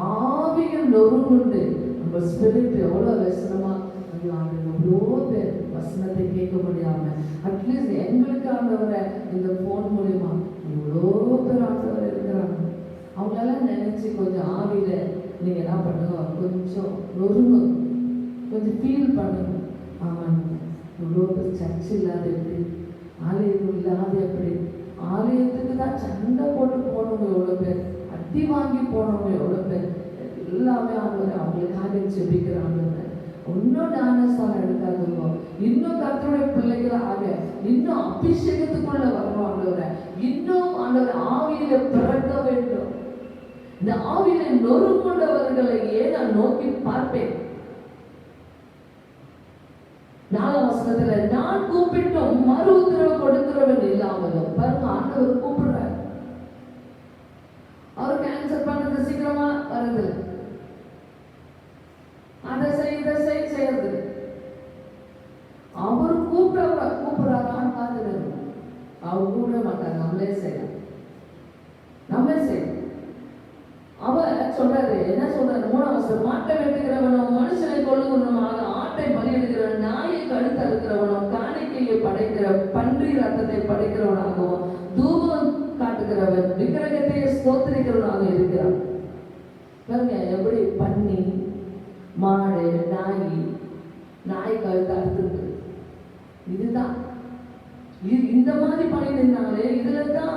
ஆவியில் நொறுங்குண்டு நம்ம ஸ்பிரிட் எவ்வளோ வசனமா எவ்வளோ பேர் வசனத்தை கேட்க முடியாம அட்லீஸ்ட் எங்களுக்கு ஆண்டவரை இந்த போன் மூலியமா எவ்வளோ பேர் ஆண்டவர் இருக்கிறாங்க. அவங்களெல்லாம் நினைச்சு கொஞ்சம் ஆவியில நீங்க என்ன பண்ணுங்க, கொஞ்சம் நொறுங்க, கொஞ்சம் ஃபீல் பண்ணுங்க. ஆமாம், இவ்வளோ பேர் சர்ச் இல்லாத எப்படி, ஆலயத்துக்கு இல்லாத எப்படி, ஆலயத்துக்கு தான் சண்டை போட்டு போனவங்க எவ்வளோ பேர், அடி வாங்கி போனவங்க எவ்வளோ பேர், எல்லாமே ஆண்டவரை அவங்களுக்காக ஜெபிக்கிறாங்க. இன்னும் ஞானஸ்தானம் எடுக்காதவங்க, இன்னும் கர்த்தருடைய பிள்ளைகளாக இன்னும் அபிஷேகத்துக்குள்ள வரணும் ஆண்டவரை, இன்னும் ஆண்டவரை ஆவியில பிறக்க வேண்டும். இந்த ஆவியில நொறுங்குண்டவர்களையே நான் நோக்கி பார்ப்பேன். 4ஆம் வசனத்துல நான் கூப்பிட்டும் மறு உத்தரவு கொடுக்கிறவன் இல்லாமலும், பாருங்க ஆண்டவர் கூப்பிடுறார். அவருக்கு ஆன்சர் பண்ணது சீக்கிரமா வருது, அதை இதை செய்யறது. அவரு கூப்பிடுறாரான்னு பார்த்துட்டு அவர் கூப்பிட மாட்டாங்க, நம்மளே செய்யலாம். அவர் சொல்றாரு, என்ன சொல்றாரு? 3ஆம் வசனம், மாட்டை வெட்டுகிறவனும் மனுஷனை கொல்லுகிறவனுமாக, ஆட்டை பலியிடுகிறவன், நாயை கழுத்து அறுக்கிறவனும், காணிக்கையை படைக்கிற பன்றி ரத்தத்தை படைக்கிறவனாகவும், தூபம் காட்டுகிறவன், விக்கிரகத்தை ஸ்தோத்திரிக்கிறவனாக இருக்கிறான். பாருங்க எப்படி பண்ணி மாடு நாய் கழுத்து அறுத்துருக்கு. இதுதான் இந்த மாதிரி பண்ணியிருந்தாலே இதுல தான்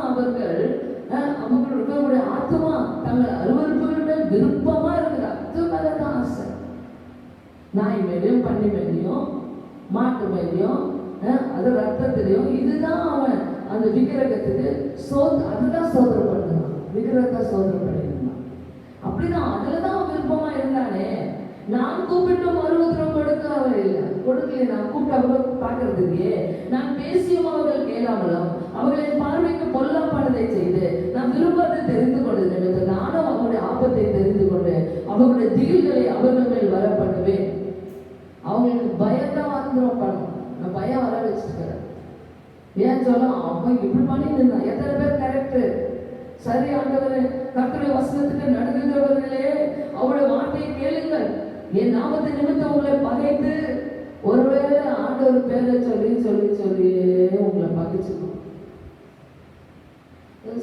அவர்களுடைய ஆத்மா தங்கள் அருவருப்புகள் மேல் விருப்பமா இருக்கிறார். அது மேலதான் ஆசை. நாய் மேலையும் பண்ணி மேலையும் மாட்டு மேலையும் அது ரத்தத்திலையும் இதுதான் அவன் அந்த விக்கிரகத்துக்கு அதுதான் சோதனை பண்ணுவான். விக்கிரகத்தை சோதனை பண்ணியிருந்தான். அப்படிதான் அதுலதான் விருப்பமா இருந்தானே. நான் கூப்பிட்டு மறு உத்தரவு கொடுக்கவே இல்லை, கொடுக்கல. நான் கூப்பிட்டு அவர்கள் பார்க்கறதுக்கு, நான் பேசியும் அவர்கள் கேளாமலும், அவர்களின் பார்வைக்கு பொல்லாப்பானதை செய்து நான் விரும்பத்தை தெரிந்து கொண்டது, நானும் அவருடைய ஆபத்தை தெரிந்து கொண்டு அவர்களுடைய திகில்களை அவர்கள் மேல் வர பண்ணுவேன். அவங்களுக்கு பயம்தான் வந்துடும் பண்ணும். நான் பயம் வர வச்சுக்கிறேன். ஏன் சொல்ல, அவன் இப்படி பண்ணிட்டு இருந்தான். எத்தனை பேர் கரெக்டு சரி ஆண்டவரே, கர்த்தருடைய வசனத்துக்கு நடுங்குகிறவர்களே அவருடைய வார்த்தையை கேளுங்கள், என் நாமத்தை நிமித்தம் உங்களை பகைத்து ஒருவேளை ஆண்டவர் பேரை சொல்லி சொல்லி சொல்லியே உங்களை பகைச்சுக்கணும்.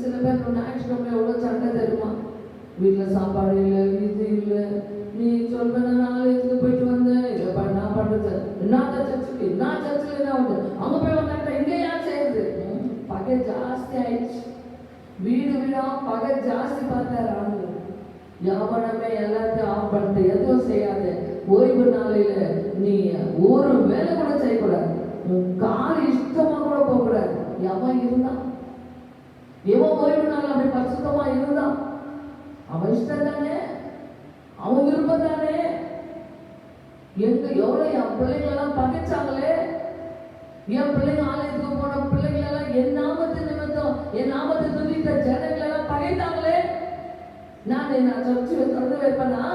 சில பேர் ஞாயிற்றுக்கிழமை எவ்வளோ சண்டை தெரியுமா? வீட்டில் சாப்பாடு இல்லை, இது இல்லை, நீ சொல்ற நான் ஆலயத்துக்கு போயிட்டு வந்தேன், இதை நான் பண்ணுறது நான் சர்ச்சுக்கு நான் சர்ச்சில் என்ன வந்து அங்கே போய் வந்தாங்க இங்கே யார் செய்யுது? பகை ஜாஸ்தி ஆயிடுச்சு. வீடு வீடா பகை ஜாஸ்தி பார்த்தாரு ஆண்டு. வியாபாரமே எல்லாத்தையும் ஆஃப் பண்ணிட்டு எதுவும் செய்யாது. ஓய்வு நாளையில நீ ஒரு வேலை கூட செய்யக்கூடாது. கால் இஷ்டமா கூட போகக்கூடாது. எவன் இருந்தான்? எவன் ஓய்வு நாள் அப்படி பரிசுத்தமா இருந்தான்? அவன் இஷ்டம் தானே, அவன் விருப்பம் தானே. எங்க எவ்வளவு என் பிள்ளைங்களெல்லாம் பகைச்சாங்களே. என் பிள்ளைங்க ஆலயத்துக்கு போன பிள்ளைங்களெல்லாம் என் நாமத்து நிமித்தம் என் நாமத்தை துதித்த ஜனங்களெல்லாம் பகைத்தாங்களே. நான் சர்ச்சை திறந்து வைப்பேனா?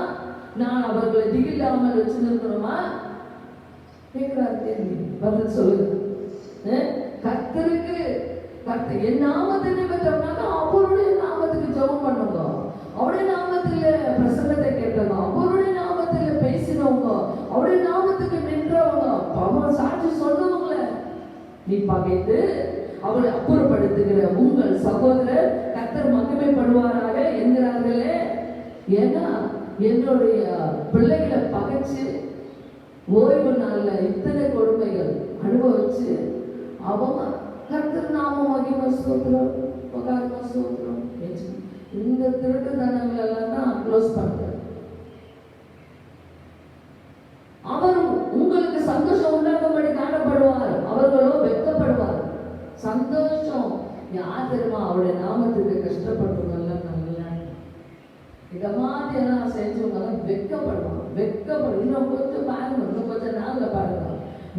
நான் அவர்களை திகில்லாமல் வச்சிருக்கணுமா? கேட்கிறாரு கேள்வி, பதில் சொல்லுங்க. கர்த்தருக்கு என் நாமத்தை நிமித்தம்னாக்க அவருடைய நாமத்துக்கு ஜெபம் பண்ணுங்க, அவருடைய நாமத்துல பிரசங்கத்தை கேட்டவங்க, அவருடைய நாமத்துல பேசினவங்க, அவருடைய நாமத்துக்கு நின்றவங்க, அவன் சாட்சி சொன்னவங்கள நீ பகைத்து அவளை அப்புறப்படுத்துகிற உங்கள் சகோதரர் கர்த்தர் மகிமைப்படுவாராக என்கிறார்களே. ஏன்னா என்னுடைய பிள்ளைகளை பகைச்சு ஓய்வு நாள்ல இத்தனை கொடுமைகள் அனுபவிச்சு அவங்க கர்த்தர் நாம மகிமை ஸ்தோத்திரம் உபகாரமா ஸ்தோத்திரம் இந்த திருட்டு தனங்கள் எல்லாம் தான் க்ளோஸ் பண்றாரு. அவர் உங்களுக்கு சந்தோஷம் உண்டாகும்படி காணப்படுவார், அவர்களோ வெட்கப்படுவார். சந்தோஷம் யார் தெரியுமா? அவருடைய நாமத்துக்கு கஷ்டப்பட்டவங்க நல்லா இத மாதிரி எல்லாம் செஞ்சவங்க வெட்கப்படுவாங்க. வெட்கப்படும். இன்னும் கொஞ்சம் பாருங்க, இன்னும் கொஞ்சம் நாள்ல பாருங்க,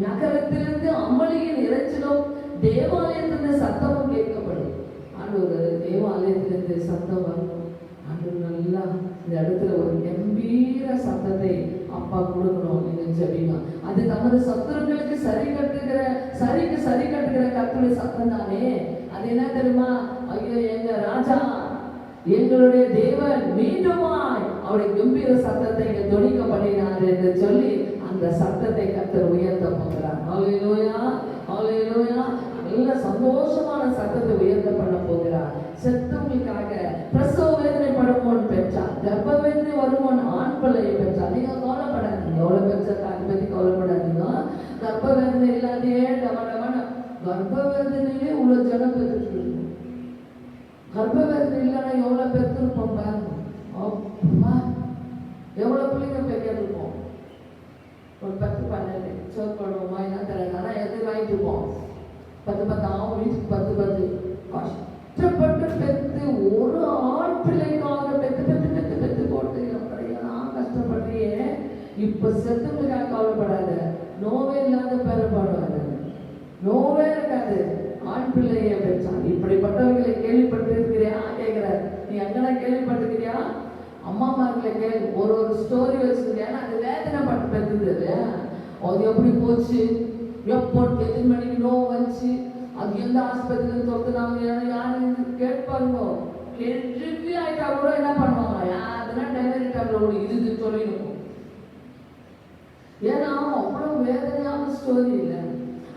நகரத்திலிருந்து அமளியின் இறைச்சலும் தேவாலயத்திலிருந்து சத்தமும் கேட்கப்படும். ஆண்டவர் தேவாலயத்திலிருந்து சத்தம் வரணும். ஆண்டவர் நல்லா இந்த இடத்துல ஒரு கம்பீர சத்தத்தை அப்பா கொடுக்கணும். நீங்க ஜெபிங்க. அது நமது சத்துருக்களுக்கு சரி கட்டுகிற கர்த்தருடைய சத்தம் தானே. அது என்ன தெரியுமா? ஐயோ எங்க ராஜா எங்களுடைய தேவன் மீண்டுமாய் அவருடைய கம்பீர சத்தத்தை இங்க தொனிக்க பண்ணினார் என்று சொல்லி அந்த சத்தத்தை கர்த்தர் உயர்த்த போகிறார். ஹல்லேலூயா, ஹல்லேலூயா. நல்ல சந்தோஷமான சத்தத்தை உயர்த்த பண்ண போகிறார். செத்தவங்களுக்காக பிரசவ வேதனை படுமோன்னு பெற்றார், கர்ப்ப வேதனை வருமோன்னு ஆண் பிள்ளையை பெற்றார். நீங்க கவலைப்படாதீங்க, எவ்வளவு பெற்ற அதை பத்தி கவலைப்படாதீங்க. கர்ப்ப வேதனை இல்லாதையே டமடமான கர்ப்ப வேதனையே இவ்வளவு ஜனம் பெற்றுட்டு கர்ப்ப வேதனை இல்லைன்னா எவ்வளவு பெற்றிருப்போம் பாருங்க. எவ்வளவு பிள்ளைங்க பெற்றிருப்போம். ஒரு 10-12 சோறு போடுவோமா என்ன தெரியல, எது வாங்கிட்டு இருப்போம். 10 வீட்டுக்கு 10 கஷ்டப்பட்டு பெற்று ஒரு ஆண் பிள்ளைக்காக பெற்று போட்டு அப்படியெல்லாம் கஷ்டப்படுறியே. இப்ப செத்துக்காக கவலைப்படாத, நோவே இல்லாத பெறப்படுவாங்க, நோவே இருக்காது. ஆண் பிள்ளைய பெற்றான். இப்படிப்பட்டவர்களை கேள்விப்பட்டிருக்கிறியா கேட்கிறார். நீ அங்கதான் கேள்விப்பட்டிருக்கிறியா? அம்மாமார்களை கேள்வி ஒரு ஸ்டோரி வச்சிருக்கியா? அது வேதனை பட்டு பெற்றது இல்லையா? அது எப்படி போச்சு, எப்போ எத்தனை மணிக்கு நோவு வந்துச்சு, அது எந்த ஆஸ்பத்திரியில் தொடுத்துனாங்க யாரு கேட்பாங்க. ரிவ்யூ ஆயிட்டா கூட என்ன பண்ணுவாங்க, யாருன்னா டெலிவரி டைம்ல இது சொல்லிடும். ஏன்னா அவ்வளவு வேதனையான ஸ்டோரி இல்லை.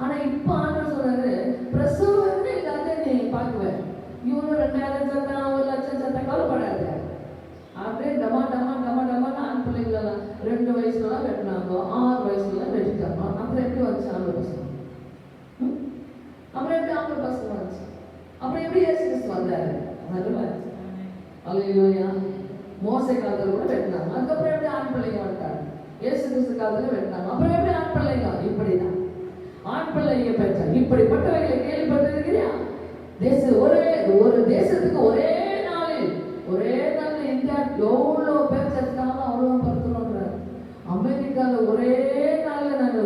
ஆனா இப்ப ஆண்டவர் சொல்றாரு, பிரசவம் இல்லாத நீ பார்க்குவேன். இவரு 2000 சத்தம் 1,00,000 சத்தம் கவலைப்படாது. அப்படியே டமா ஆண் பிள்ளைங்களெல்லாம் 2 வயசுலாம் வெட்டினாங்க, 6 வயசுலாம் வெட்டிட்டாங்க. அப்புறம் எப்படி வந்துச்சு ஆம்பளை பசங்க? அப்புறம் எப்படி ஆம்பளை பசங்க வந்துச்சு? அப்புறம் எப்படி இயேசு கிறிஸ்து வந்தாரு? அல்லேலூயா. மோசே காலத்துல கூட வெட்டினாங்க, அதுக்கப்புறம் எப்படி ஆண் பிள்ளைங்க வந்துட்டாங்க? இயேசு கிறிஸ்து காலத்துல வெட்டினாங்க, அப்புறம் எப்படி ஆண் பிள்ளைங்க? இப்படிதான் ஆண் பிள்ளைங்க பெற்றார். இப்படிப்பட்டவைகளை கேள்விப்பட்டிருக்கிறியா? ஒரு தேசத்துக்கு ஒரே நாளில் இந்தியா எவ்வளவு பேர் செத்தாங்க, அவ்வளவு படுத்துறோம். அமெரிக்கால ஒரே நாள்ல நாங்க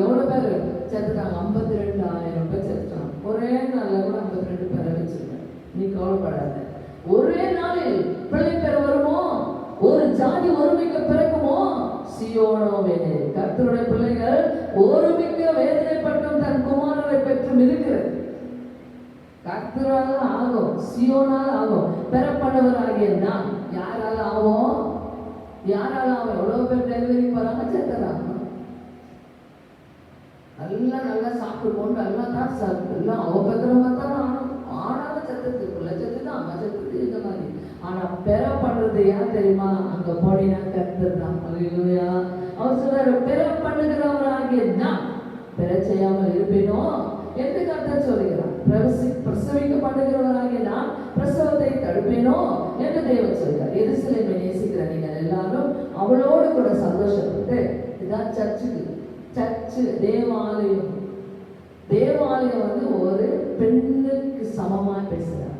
எவ்வளவு பேர் செத்துட்டாங்க? 52,000 பேர் செத்துட்டாங்க. ஒரே நாள்ல கூட 52 பேரை வச்சிருக்கேன். நீ கவலைப்படாத. ஒரே நாளில் பிள்ளை பேர் வருமோ, ஒரு ஜாதி ஒருமிக்க பிறக்குமோ? சியோனோவேனே, கர்த்தருடைய பிள்ளைகள் ஒருமிக்க வேதனைப்பட்டும் தன் குமாரரை பெற்றும் இருக்கிறது. கர்த்தரால் ஆகும், சியோனால் ஆகும். பெறப்பட்டவராகிய நான் யாரால ஆகும்? எவ்வளவு பேர் டெலிவரி போறாங்க, செத்துறாங்க. நல்லா சாப்பிட்டு கொண்டு எல்லாம் தான் சாப்பிட்டு எல்லாம் அவ பெற்றவங்க தான் தானாக சத்தது, புள்ள சத்தது, அம்மா சத்தது, இந்த மாதிரி. ஆனா பெற பண்றது யார் தெரியுமா? அங்க போனீங்கன்னா கர்த்தர் தான். அல்லேலூயா. அவர் சொல்றாரு, பெற பண்ணுகிறவராகிய நான் பெற செய்யாமல் இருப்பேனோ என்று கர்த்தர் சொல்கிறார். பிரசவிக்க பண்ணுகிறவராகிய நான் பிரசவத்தை தடுப்பேனோ என்று தேவன் சொல்கிறார். எருசலேமை நேசிக்கிற நீங்கள் எல்லாரும் அவளோடு கூட சந்தோஷப்பட்டு, இதான் சர்ச்சு தேவாலயம். தேவாலயம் ஒரு பெண்ணுக்கு சமமா பேசுறார்.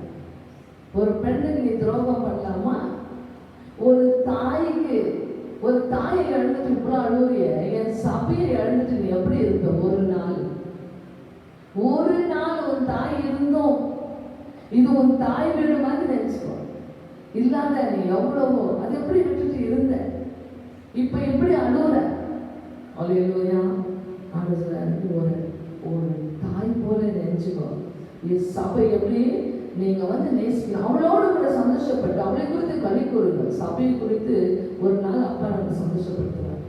ஒரு பெண்ணுக்கு நீ துரோகம் பண்ணலாமா? ஒரு தாயை இழந்துட்டு இவ்வளவு அழுவுறிய, என் சபையை இழந்துட்டு நீ எப்படி இருப்ப? ஒரு நாள் உன் தாய் இருந்தோம், இது உன் தாய் வீடு மாதிரி நினைச்சுக்கோ. இல்லாத நீ எவ்வளவோ அது எப்படி விட்டுட்டு இருந்த, இப்ப எப்படி அழுவுற? அல்லேலூயா. ஒரு தாய் போல நினைச்சுக்கோ. சபை எப்படி நீங்க நேசிக்கணும், அவளோடு கூட சந்தோஷப்பட்டு அவளை குறித்து களி கூறுங்கள். சபையை குறித்து ஒரு நாள் அப்பா நம்ம சந்தோஷப்படுத்துவார்.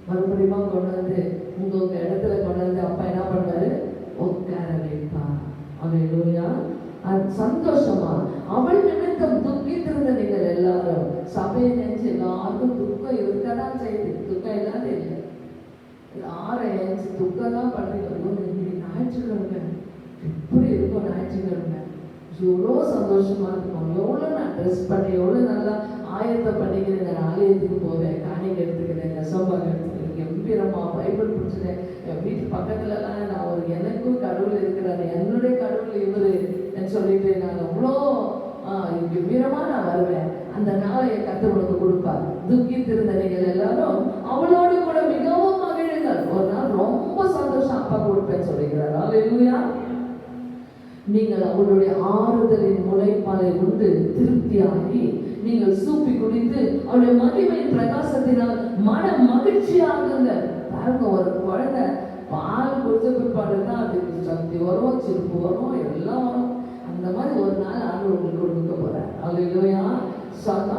மறுபடியும் கொண்டு உங்க இடத்துல கொண்டு அப்பா என்ன பண்ணுவாரு? உட்கார வைப்பார். அல்லேலூயா. சந்தோஷமா அவள் நிமித்தம் துக்கித்திருந்த நீங்கள் எல்லாரும் சபையை நினைச்சு எல்லாருக்கும் துக்கம் இருக்கதான் செய்யுது. துக்கம் இல்லாத இல்லை. யாரை நினைச்சு துக்கம் தான் பண்றீங்க. ஞாயிற்றுக்கிழமை எப்படி இருக்கும்? ஞாயிற்றுக்கிழமை எவ்வளோ சந்தோஷமா இருக்கும். எவ்வளோ நான் ட்ரெஸ் பண்ணி எவ்வளோ நல்லா ஆயத்தம் பண்ணிக்கிறேன். நான் ஆலயத்துக்கு போவேன், காணிக்கை எடுத்துக்கிறேன், தசம்பாக எடுத்துக்கிறேன், கம்பீரமா பைபிள் பிடிச்சிட்டேன். என் வீட்டு பக்கத்துலலாம் நான் எனக்கும் கடவுள் இருக்கிறாரு, என்னுடைய கடவுள் இவரு சொல்லிட்டு நான் அவ்வளோ கம்பீரமா நான் வருவேன். அந்த நாளை என் கர்த்தர் உனக்கு கொடுப்பார். துக்கித்திருந்த நீங்கள் எல்லாரும் அவளோடு கூட மிகவும் மகிழுங்கள். ஒரு நாள் ரொம்ப சந்தோஷம் அப்பா கொடுப்பேன்னு சொல்லிக்கிறார். அல்லேலூயா. நீங்கள் அவளுடைய ஆறுதலின் முளைப்பாலை உண்டு திருப்தியாகி நீங்கள் சூப்பி குடித்து அவளுடைய மகிமையின் பிரகாசத்தினால் மன மகிழ்ச்சியாகுங்கள். பாருங்க, ஒரு குழந்தை பால் குடிச்ச பிற்பாடுதான் அதுக்கு சக்தி வரும், சிரிப்பு வரும், எல்லாம் வரும். அந்த மாதிரி ஒரு நாள் ஆண்டவர் கொடுக்க போறார். அல்லேலூயா.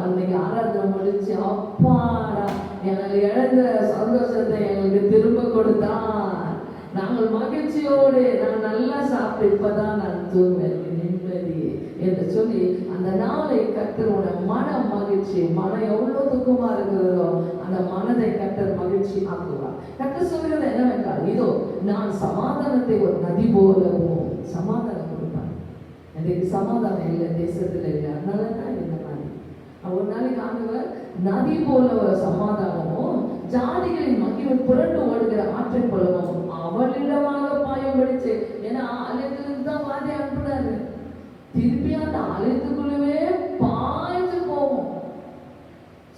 அன்னைக்கு ஆராதனை முடிச்சு அப்பாடா எங்களை இழந்த சந்தோஷத்தை எங்களுக்கு திரும்ப கொடுத்தான். நாங்கள் மகிழ்ச்சியோடு நான் நல்லா சாப்பிட்டு இப்பதான் நான் தூங்குவேன் நிம்மதி என்று சொல்லி அந்த நாளை கர்த்தரோட மன மகிழ்ச்சி, மனம் எவ்வளவு துக்கமா இருக்கிறதோ அந்த மனதை கர்த்தர் மகிழ்ச்சி ஆக்குவார். கர்த்தர் சொல்கிறது என்னவென்றால், இதோ நான் சமாதானத்தை ஒரு நதி போலவும் சமாதானம் கொடுப்பார். இன்றைக்கு சமாதானம் இல்லை, தேசத்துல இல்லை. அதனாலதான் இந்த மாதிரி ஒரு நாளைக்கு ஆண்டவர் நதி போல ஒரு சமாதானமும் ஜாதிகளின் மகிமை புரண்டு ஓடுகிற ஆற்றை போலவும் அவளிடமாக பாயம் படிச்சு. ஏன்னா ஆலயத்துக்கு தான் வாதி அனுப்புனாரு. திருப்பி அந்த ஆலயத்துக்குள்ளவே பாய்ஞ்சு போவோம்.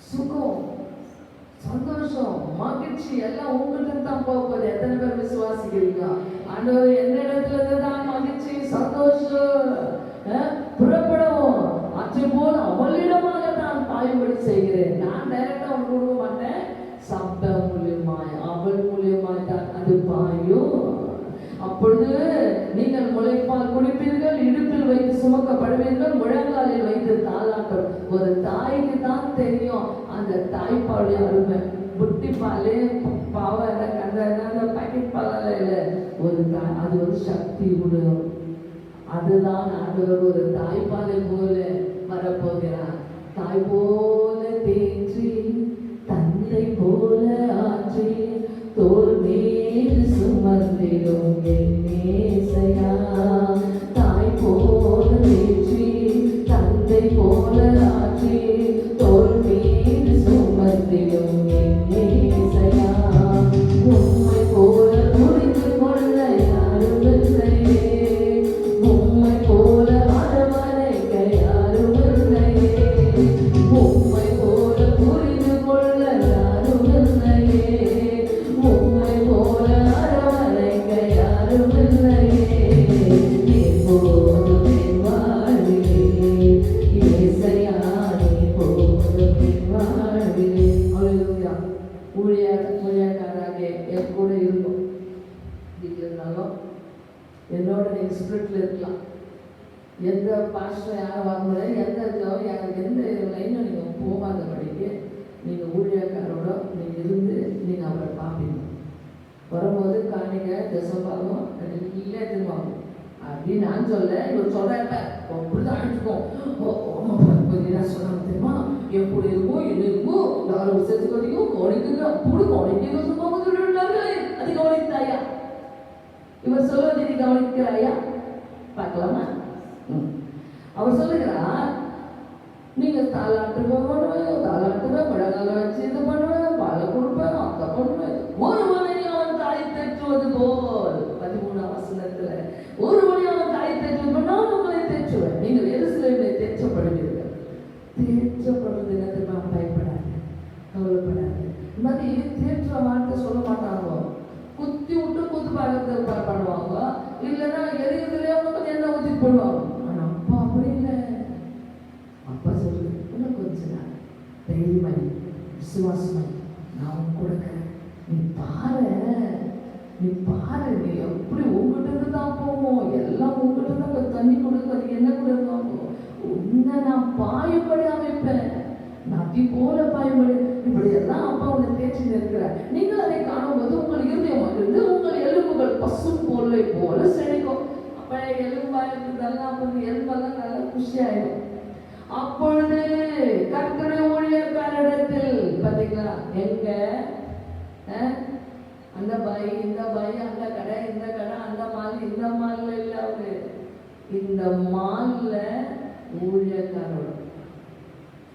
சுகம், சந்தோஷம், மகிழ்ச்சி எல்லாம் உங்ககிட்ட தான் போகுது. எத்தனை பேர் விசுவாசிக்கிறீங்க? ஆண்டவர் எந்த இடத்துல இருந்து தான் மகிழ்ச்சி சந்தோஷம் புறப்படவும் அச்சை போல அவளிடமாக நான் பாயும்படி செய்கிறேன். நான் டைரக்டா அவன் கொடுக்க மாட்டேன், சப்த மூலியமாய் அவள் மூலியமாய் தான் அது பாயும். அப்பொழுது நீங்கள் முளைப்பால் குடிப்பீர்கள், இடுப்பில் வைத்து சுமக்கப்படுவீர்கள், முழங்காலில் வைத்து தாளாட்டும். ஒரு தாய்க்கு தான் தெரியும் அந்த தாய்ப்பாலுடைய அருமை. புட்டி பாலே பாவ அந்த பாக்கெட் பாலால இல்லை, ஒரு தாய் அது ஒரு சக்தி விடும். அதுதான் ஆண்டவர் ஒரு தாய்ப்பாலை போல வரப்போகிறார். தாய் போல தேற்றி தந்தை போல ஆற்றி தோல் மீது சுமந்திடும் என்னேசையா. தாய் போல தேற்றி தந்தை போல ஆற்றி தோல் மீது சுமந்திடும் என்னேசையா. உம்மை போல புரிந்து கொள்ள யாரும் இல்லையே, உம்மை போல அரவணைக்க யாரும் இல்லையே, உம்மை போல புரிந்து கொள்ள யாரும் இல்லையே, உம்மை போல அரவணைக்க யாரும் இல்லையே. எப்போதும் என் வாழ்விலே இயேசையா, எப்போதும் என் வாழ்விலே. அல்லேலூயா. ஊழியக்காராக என் கூட இருக்கும். இருந்தாலும் என்னோட நீங்கள் ஸ்பிரிட்ல இருக்கலாம். எந்த பாஸ்டர் யாரும் வாங்கல, எந்த லைனும் நீங்கள் போகாதபடிக்கு நீங்கள் ஊழியக்காரோட நீங்கள் இருந்து நீங்கள் அவரை பார்ப்பீங்க. வரும்போது காணிக்க தசம்பாகம் இல்லை திரும்பாகும் அப்படின்னு நான் சொல்ல இவர் சொல்கிறப்ப அப்படிதான் அழிச்சுக்கும். என்ன சொன்னாங்க தெரியுமா? எப்படி இருக்கும் என்ன இருக்கும் யாரும் விஷயத்துக்கு அதிகம் கவனிக்குங்க அப்படி கவனிக்க சும்மா முதல்ல அது கவனித்தாயா? இவர் சொல்வதை நீ கவனிக்கிறாயா? பார்க்கலாமா? அவர் சொல்லுகிறார், நீங்க தாலாட்டுவேன் மழகால வச்சு இது பண்ணுவேன் பாலை கொடுப்பேன் அத்தை பண்ணுவேன் ஒரு மணி அவன் தாய் தேற்றுவது போல் 13ஆம் வசனத்துல ஒரு மணி அவன் தாய் தேற்றுவது நான் உங்களை தேற்றுவேன். நீங்கள் எருசலேமிலே தேற்றப்படுவீர்கள். தேற்றப்படுவது என்ன? பயப்படாது, கவலைப்படாது. இந்த மாதிரி தேற்ற வார்த்தை சொல்ல மாட்டாங்க. குத்தி விட்டு குத்து பார்க்கறது பண்ணுவாங்க, இல்லைன்னா எரியதுலேயே அவங்க என்ன ஊற்றி போடுவாங்க. ஆனால் அப்பா அப்படி இல்லை. அப்பா சொல்லு, இன்னும் கொஞ்ச நாள் தைரியமாய் விசுவாசமாய் நான் கொடுக்கிறேன். நீ பாரு நீ எப்படி உங்ககிட்ட இருந்து தான் போவோம், எல்லாம் உங்ககிட்ட தான் தண்ணி கொடுக்க என்ன கொடுப்பாங்க. உன்னை நான் பாயப்படி அமைப்பேன், நதி போல பாயப்படி. இப்படி எல்லாம் அப்பா உன்னை தேய்ச்சி இருக்கிறார். நீங்கள் அதை காணும்போது உங்கள் இருதயம் வந்து உங்கள் எலும்புகள் பசும் பொருளை போல செழிக்கும். அப்ப எலும்பாக இருந்ததெல்லாம் அப்ப எலும்பெல்லாம் நல்லா குஷி ஆயிடும். அப்பொழுது கர்த்தருடைய ஊழியக்காரிடத்தில் பார்த்தீங்களா, எங்க அந்த பாய் இந்த பாய் அந்த கடை இந்த கடை அந்த மால் இந்த மால்ல இல்ல, அவரு இந்த மால்ல ஊழியக்காரோட.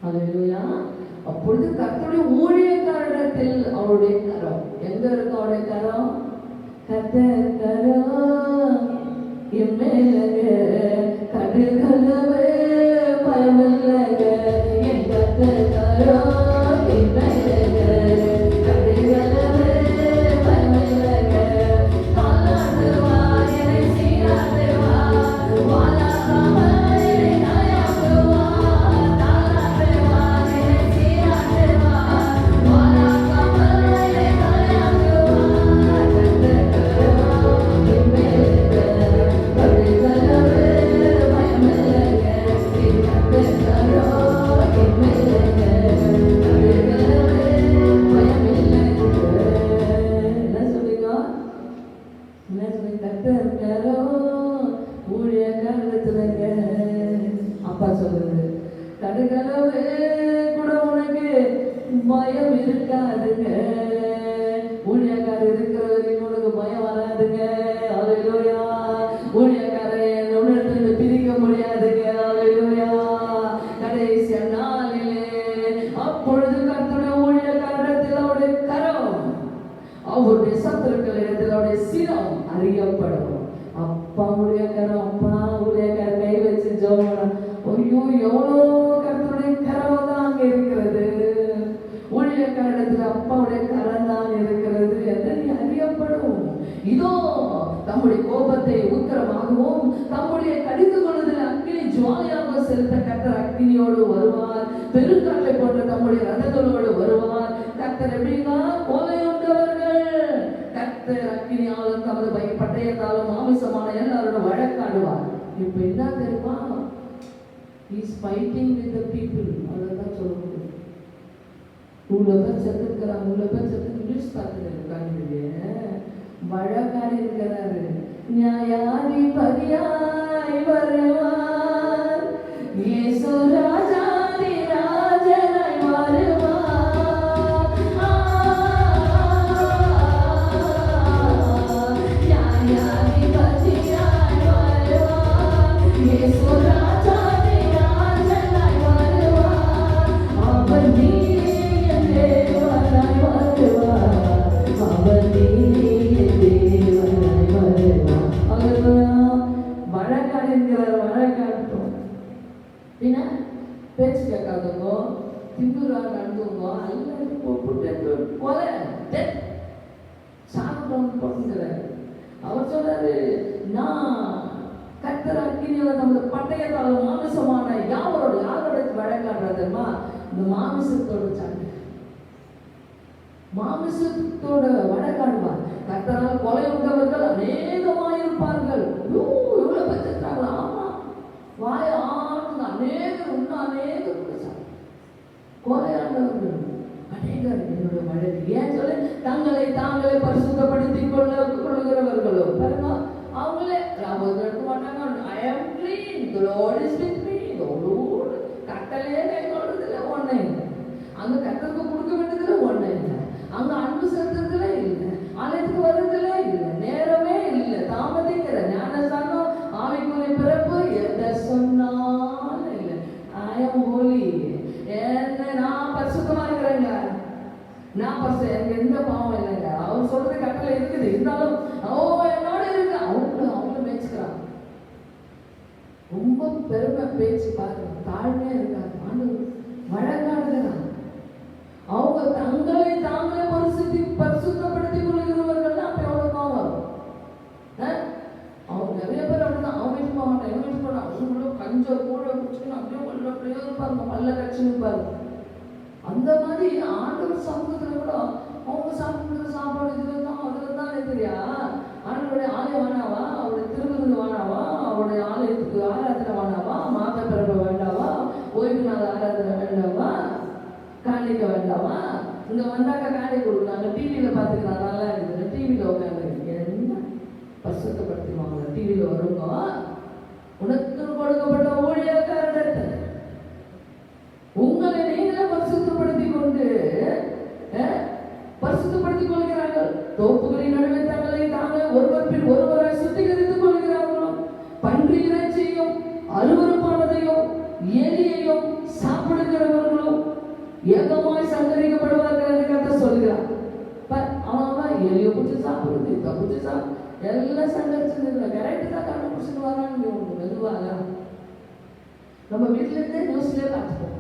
அல்லேலூயா. அப்பொழுது கர்த்தருடைய ஊழியக்காரிடத்தில் அவருடைய கரம் எங்க இருக்கு? அவருடைய கரம் கர்த்தர் கரம் எம்மேலக கடுகளவே பயமில்லக என் கர்த்தர் கரம் எம்மேலக கடுகளவே பயமில்லக தாலாட்டுவா என்னை சீராட்டுவா வாழாம என்னை நாயாக்குவா தாலாட்டுவா என்னை சீராட்டுவா வாழாம என்னை நாயாக்குவா கர்த்தர் கரம் எம்மேலக கடுகளவே பயமில்லக என் கர்த்தர் கரம் எம்மேலக கடுகளவே பயமில்லக. என்ன சொல்லுங்க? கர்த்தர் கரம் ஊழியக்காரத்துலங்க. அப்பா சொல்லுது, கடுகளவே கூட உனக்கு பயம் இருக்காதுங்க. ஊழியக்காரர் இருக்கிறவரையும் உனக்கு பயம் வராதுங்க. அல்லேலூயா. ஊழியக்காரரை உணர்ந்து பிரிக்க முடியாதுங்க. அல்லேலூயா. கடைசி நாளிலே அப்பொழுது கர்த்தருடைய ஊழியக்காரத்தில் அவருடைய கரம் அவருடைய சத்துருக்கள் இடத்தில் அவருடைய சிரம் அறியப்படும். அப்பா ஊழியக்காரன், அப்பா ஊழியக்கார கை வச்சு ஜோமனம். ஐயோ எவ்வளோ கர்த்தருடைய கரம் தான் அங்க இருக்கிறது. ஊழியக்காரிடத்தில் அப்பாவுடைய கரம் தான் இருக்கிறது என்று அறியப்படும். இதோ தம்முடைய கோபத்தை உக்கிரமாகவும் தம்முடைய கடிந்து கொள்வதில் அக்கினி ஜுவாலையாக செலுத்த கர்த்தர் அக்கினியோடு வருவார். பெருங்காற்றை போன்ற தம்முடைய ரதங்களோடு வருவார். கர்த்தர் எப்படின்னா கொலையுண்டவர்கள் கர்த்தர் அக்கினியாலும் தமது பட்டயத்தாலும் மாமிசமான எல்லாரோட வழக்காடுவார். இப்ப என்ன தெரியுமா? He's fighting with the people. அதான் சொல்ல முடியும். இவ்வளோ பேர் செத்துக்கிறாங்க, இவ்வளோ பேர் செத்து நியூஸ் பார்த்துட்டு இருக்காங்க. வழக்காடி இருக்கிறாரு. நியாயாதிபதியாய் வருவார், இயேசு ராஜாதி ராஜனாய் வருவார். நியாயாதிபதியாய் வருவார், இயேசு ராஜாதி ராஜனாய் வருவார். அவர் நீதியின் தேவனாய் வருவார், அவர் நீதியின் தேவனாய் வருவார். வழக்காடுங்கிறார். வழக்காட்டும் பின்ன பேச்சு கேட்காதவங்க, திமுறா நடந்தவங்க எல்லாரும் போட்டு கொலை சாப்பிட்டு போட்டுங்கிறாரு. அவர் சொல்றாரு, நான் கர்த்தர் அக்கினியில நமது பட்டயத்தால் மாமிசமான யாரோட வழக்காடுறதுமா? இந்த மாமிசத்தோட சண்டை, மாமிசத்தோட வழக்காடுவார். கர்த்தரால் கொலை உண்டவர்கள் அநேகமாயிருப்பார்கள். எவ்வளவு பெற்றாங்களா? ஆமா, வாய ஆண்டு அநேகர் இன்னும் அநேகர் கொலையாண்டவர்கள் அநேகர் என்னுடைய வழக்கு. ஏன் சொல்ல? தங்களை தாங்களே பரிசுத்தப்படுத்திக் கொள்ளுகிறவர்களோ பாருங்க. அவங்களே லாபம் எடுக்க மாட்டாங்க. I am clean, the lord is with me. கட்டளையே கைக்கொள்றதுல ஒண்ணு இல்லை, அங்க கட்டளுக்கு கொடுக்க வேண்டியதுல ஒண்ணு இல்லை, அங்க அன்பு செலுத்துறதுல இல்லை, ஆலயத்துக்கு வர்றதுல இல்லை, நேரமே இல்லை, தாமதிக்கிற ஞானஸ்தானம் ஆவிக்குரிய பிறப்பு எதை சொன்னாலும் இல்லை. ஐ ஆம் ஹோலி, என்ன நான் பரிசுத்தமா இருக்கிறேங்க, நான் எனக்கு எந்த பாவம் இல்லைங்க. அவர் சொல்றது கட்டளை இருக்குது, இருந்தாலும் என்னோட இருக்கு. அவங்கள மேய்ச்சிக்கிறாங்க. ரொம்ப பெருமை பேச்சு பாருங்க, தாழ்மையா இருக்காங்க, வழக்காடுகிறாங்க. அவங்க தங்களை தாங்களே பரிசுத்தப்படுத்திக் கொள்கிறவர்கள் அப்ப எவ்வளவு கோவம் வரும். அவங்க நிறைய பேர் அப்படிதான், அவங்க வீட்டு போக மாட்டாங்க, எங்க வீட்டு போனா அவங்களோட கஞ்ச கூட குடிச்சுக்கணும், அப்படியே இருப்பாங்க, பல்ல கட்சி இருப்பாரு. அந்த மாதிரி ஆண்டவர் சமூகத்துல கூட அவங்க சாப்பிடுற சாப்பாடு அதுலதான் தெரியா. ஆண்டவருடைய ஆலயம் வேணாவா, அவருடைய திருவிருந்து வேணாவா, அவருடைய ஆலயத்துக்கு ஆராதனை வேணாவா, மாத பிறப்பு வேண்டாவா, ஓய்வு நாள் ஆராதனை வேண்டாவா, காணிக்க வேண்டாவா, இங்க வந்தாக்க காணி கொடுக்குறாங்க, டிவியில பாத்துக்கிறாங்க, நல்லா இருக்குது, டிவியில உட்காந்து என்ன பரிசுத்தப்படுத்திடுவாங்க. டிவியில வருங்க, உனக்கு கொடுக்கப்பட்ட ஊழியக்காரர் உங்களை நீங்களே பரிசுத்தப்படுத்திக் கொண்டு பரிசுத்தப்படுத்திக் கொள்கிறார்கள். தோப்புகளின் நடுவே தங்களை தாங்களே ஒருவர் பின் ஒருவரை சுத்திகரித்துக் கொள்கிறார்களும், பன்றி இறைச்சியையும் அருவருப்பானதையும் எலியையும் சாப்பிடுகிறவர்களும் ஏகமாய் சங்கரிக்கப்படுவார்கள் என்று கர்த்தர் சொல்கிறார். அவன் எலியை பிடிச்சி சாப்பிடுறது, இதை பிடிச்சி சாப்பிடு, எல்லாம் சங்கரிச்சு கரெக்ட் தான் கண்டுபிடிச்சிட்டு வரான்னு மெதுவாக நம்ம வீட்டுல இருந்தே நியூஸ்லயே பார்த்துப்போம்.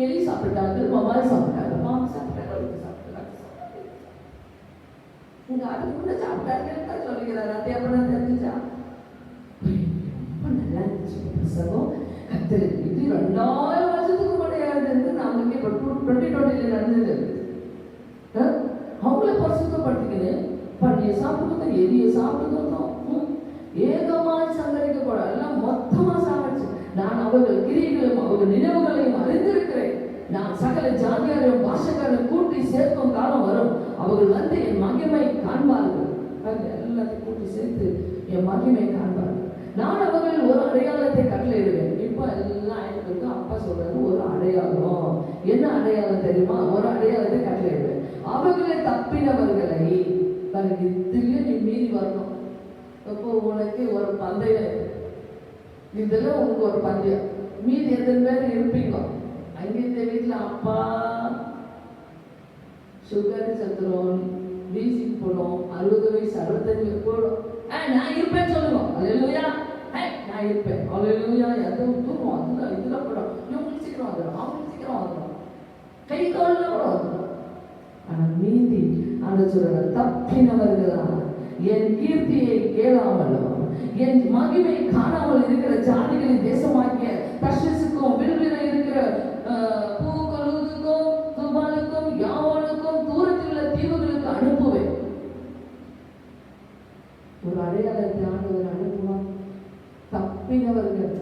எலி சாப்பிட்டாங்க, மமால் சாப்பிட்டாங்க, மாம் சாப்பிட்டாங்க, இங்க அதுக்கு முன்ன சாப்பிட்டாருன்னு சொல்லிக்கிறார். அதே அப்பதான் தெரிஞ்சுச்சா ரொம்ப நல்லா இருந்துச்சு பிரசவம். கத்திரி இது 2000 வருஷத்துக்கு முன்னாடி நமக்கு 2020 நடந்தது. அவங்கள பரிசுத்தப்படுத்திக்கிது, பண்ணிய சாப்பிடுங்க, எலிய சாப்பிடுங்க, ஏகமாய் சங்கரிக்கப்படும், எல்லாம் மொத்தமா சாப்பிடுச்சு. நான் அவர்கள் கிரியைகளையும் அவர்கள் நினைவுகளையும் அறிந்திருக்கிறேன். நான் சகல ஜாதியாரையும் பாஷக்காரையும் கூட்டி சேர்க்கும் காலம் வரும், அவர்கள் வந்து என் மகிமை காண்பார்கள். எல்லாத்தையும் கூட்டி சேர்த்து என் மகிமை காண்பார்கள். நான் அவர்கள் ஒரு அடையாளத்தை கட்டளையிடுவேன். இப்ப எல்லாம் ஆயிட்டு அப்பா சொல்றாரு ஒரு அடையாளம். என்ன அடையாளம் தெரியுமா? ஒரு அடையாளத்தை கட்டளையிடுவேன். அவர்களை தப்பினவர்களை இதுலயும் நீ மீறி வரணும். இப்போ உனக்கு ஒரு பந்தயம், இதுல உனக்கு ஒரு பந்தயம், மீதி எத்தனை பேர் இருப்பீங்க? அங்க இந்த வீட்டுல அப்பா சுகர் சத்துரும், வீசிக்கு போடும், 60 வயசு 65 போடும், நான் இருப்பேன்னு சொல்லுங்க. அல்லேலூயா, நான் இருப்பேன். அல்லேலூயா, எதுவும் தூரம் அதுல இதுல போடும், இவங்களுக்கு சீக்கிரம் வந்துடும், அவங்களுக்கு சீக்கிரம் வந்துடும், கை கால்ல கூட வந்துடும். ஆனா மீதி அந்த சொல்ற தப்பினவர்களா என் கீர்த்தியை கேளாமலும் என் மகிமை காணாமல் இருக்கிற ஜாதிகளின் தேசமாகிய தர்ஷீசுக்கும் வில்வில இருக்கிற பூக்களுக்கும் துபாலுக்கும் யாவானுக்கும் தூரத்தில் உள்ள தீவுகளுக்கு அனுப்புவேன். ஒரு அடையாளத்தை ஆண்டவர் அனுப்புவார். தப்பினவர்கள்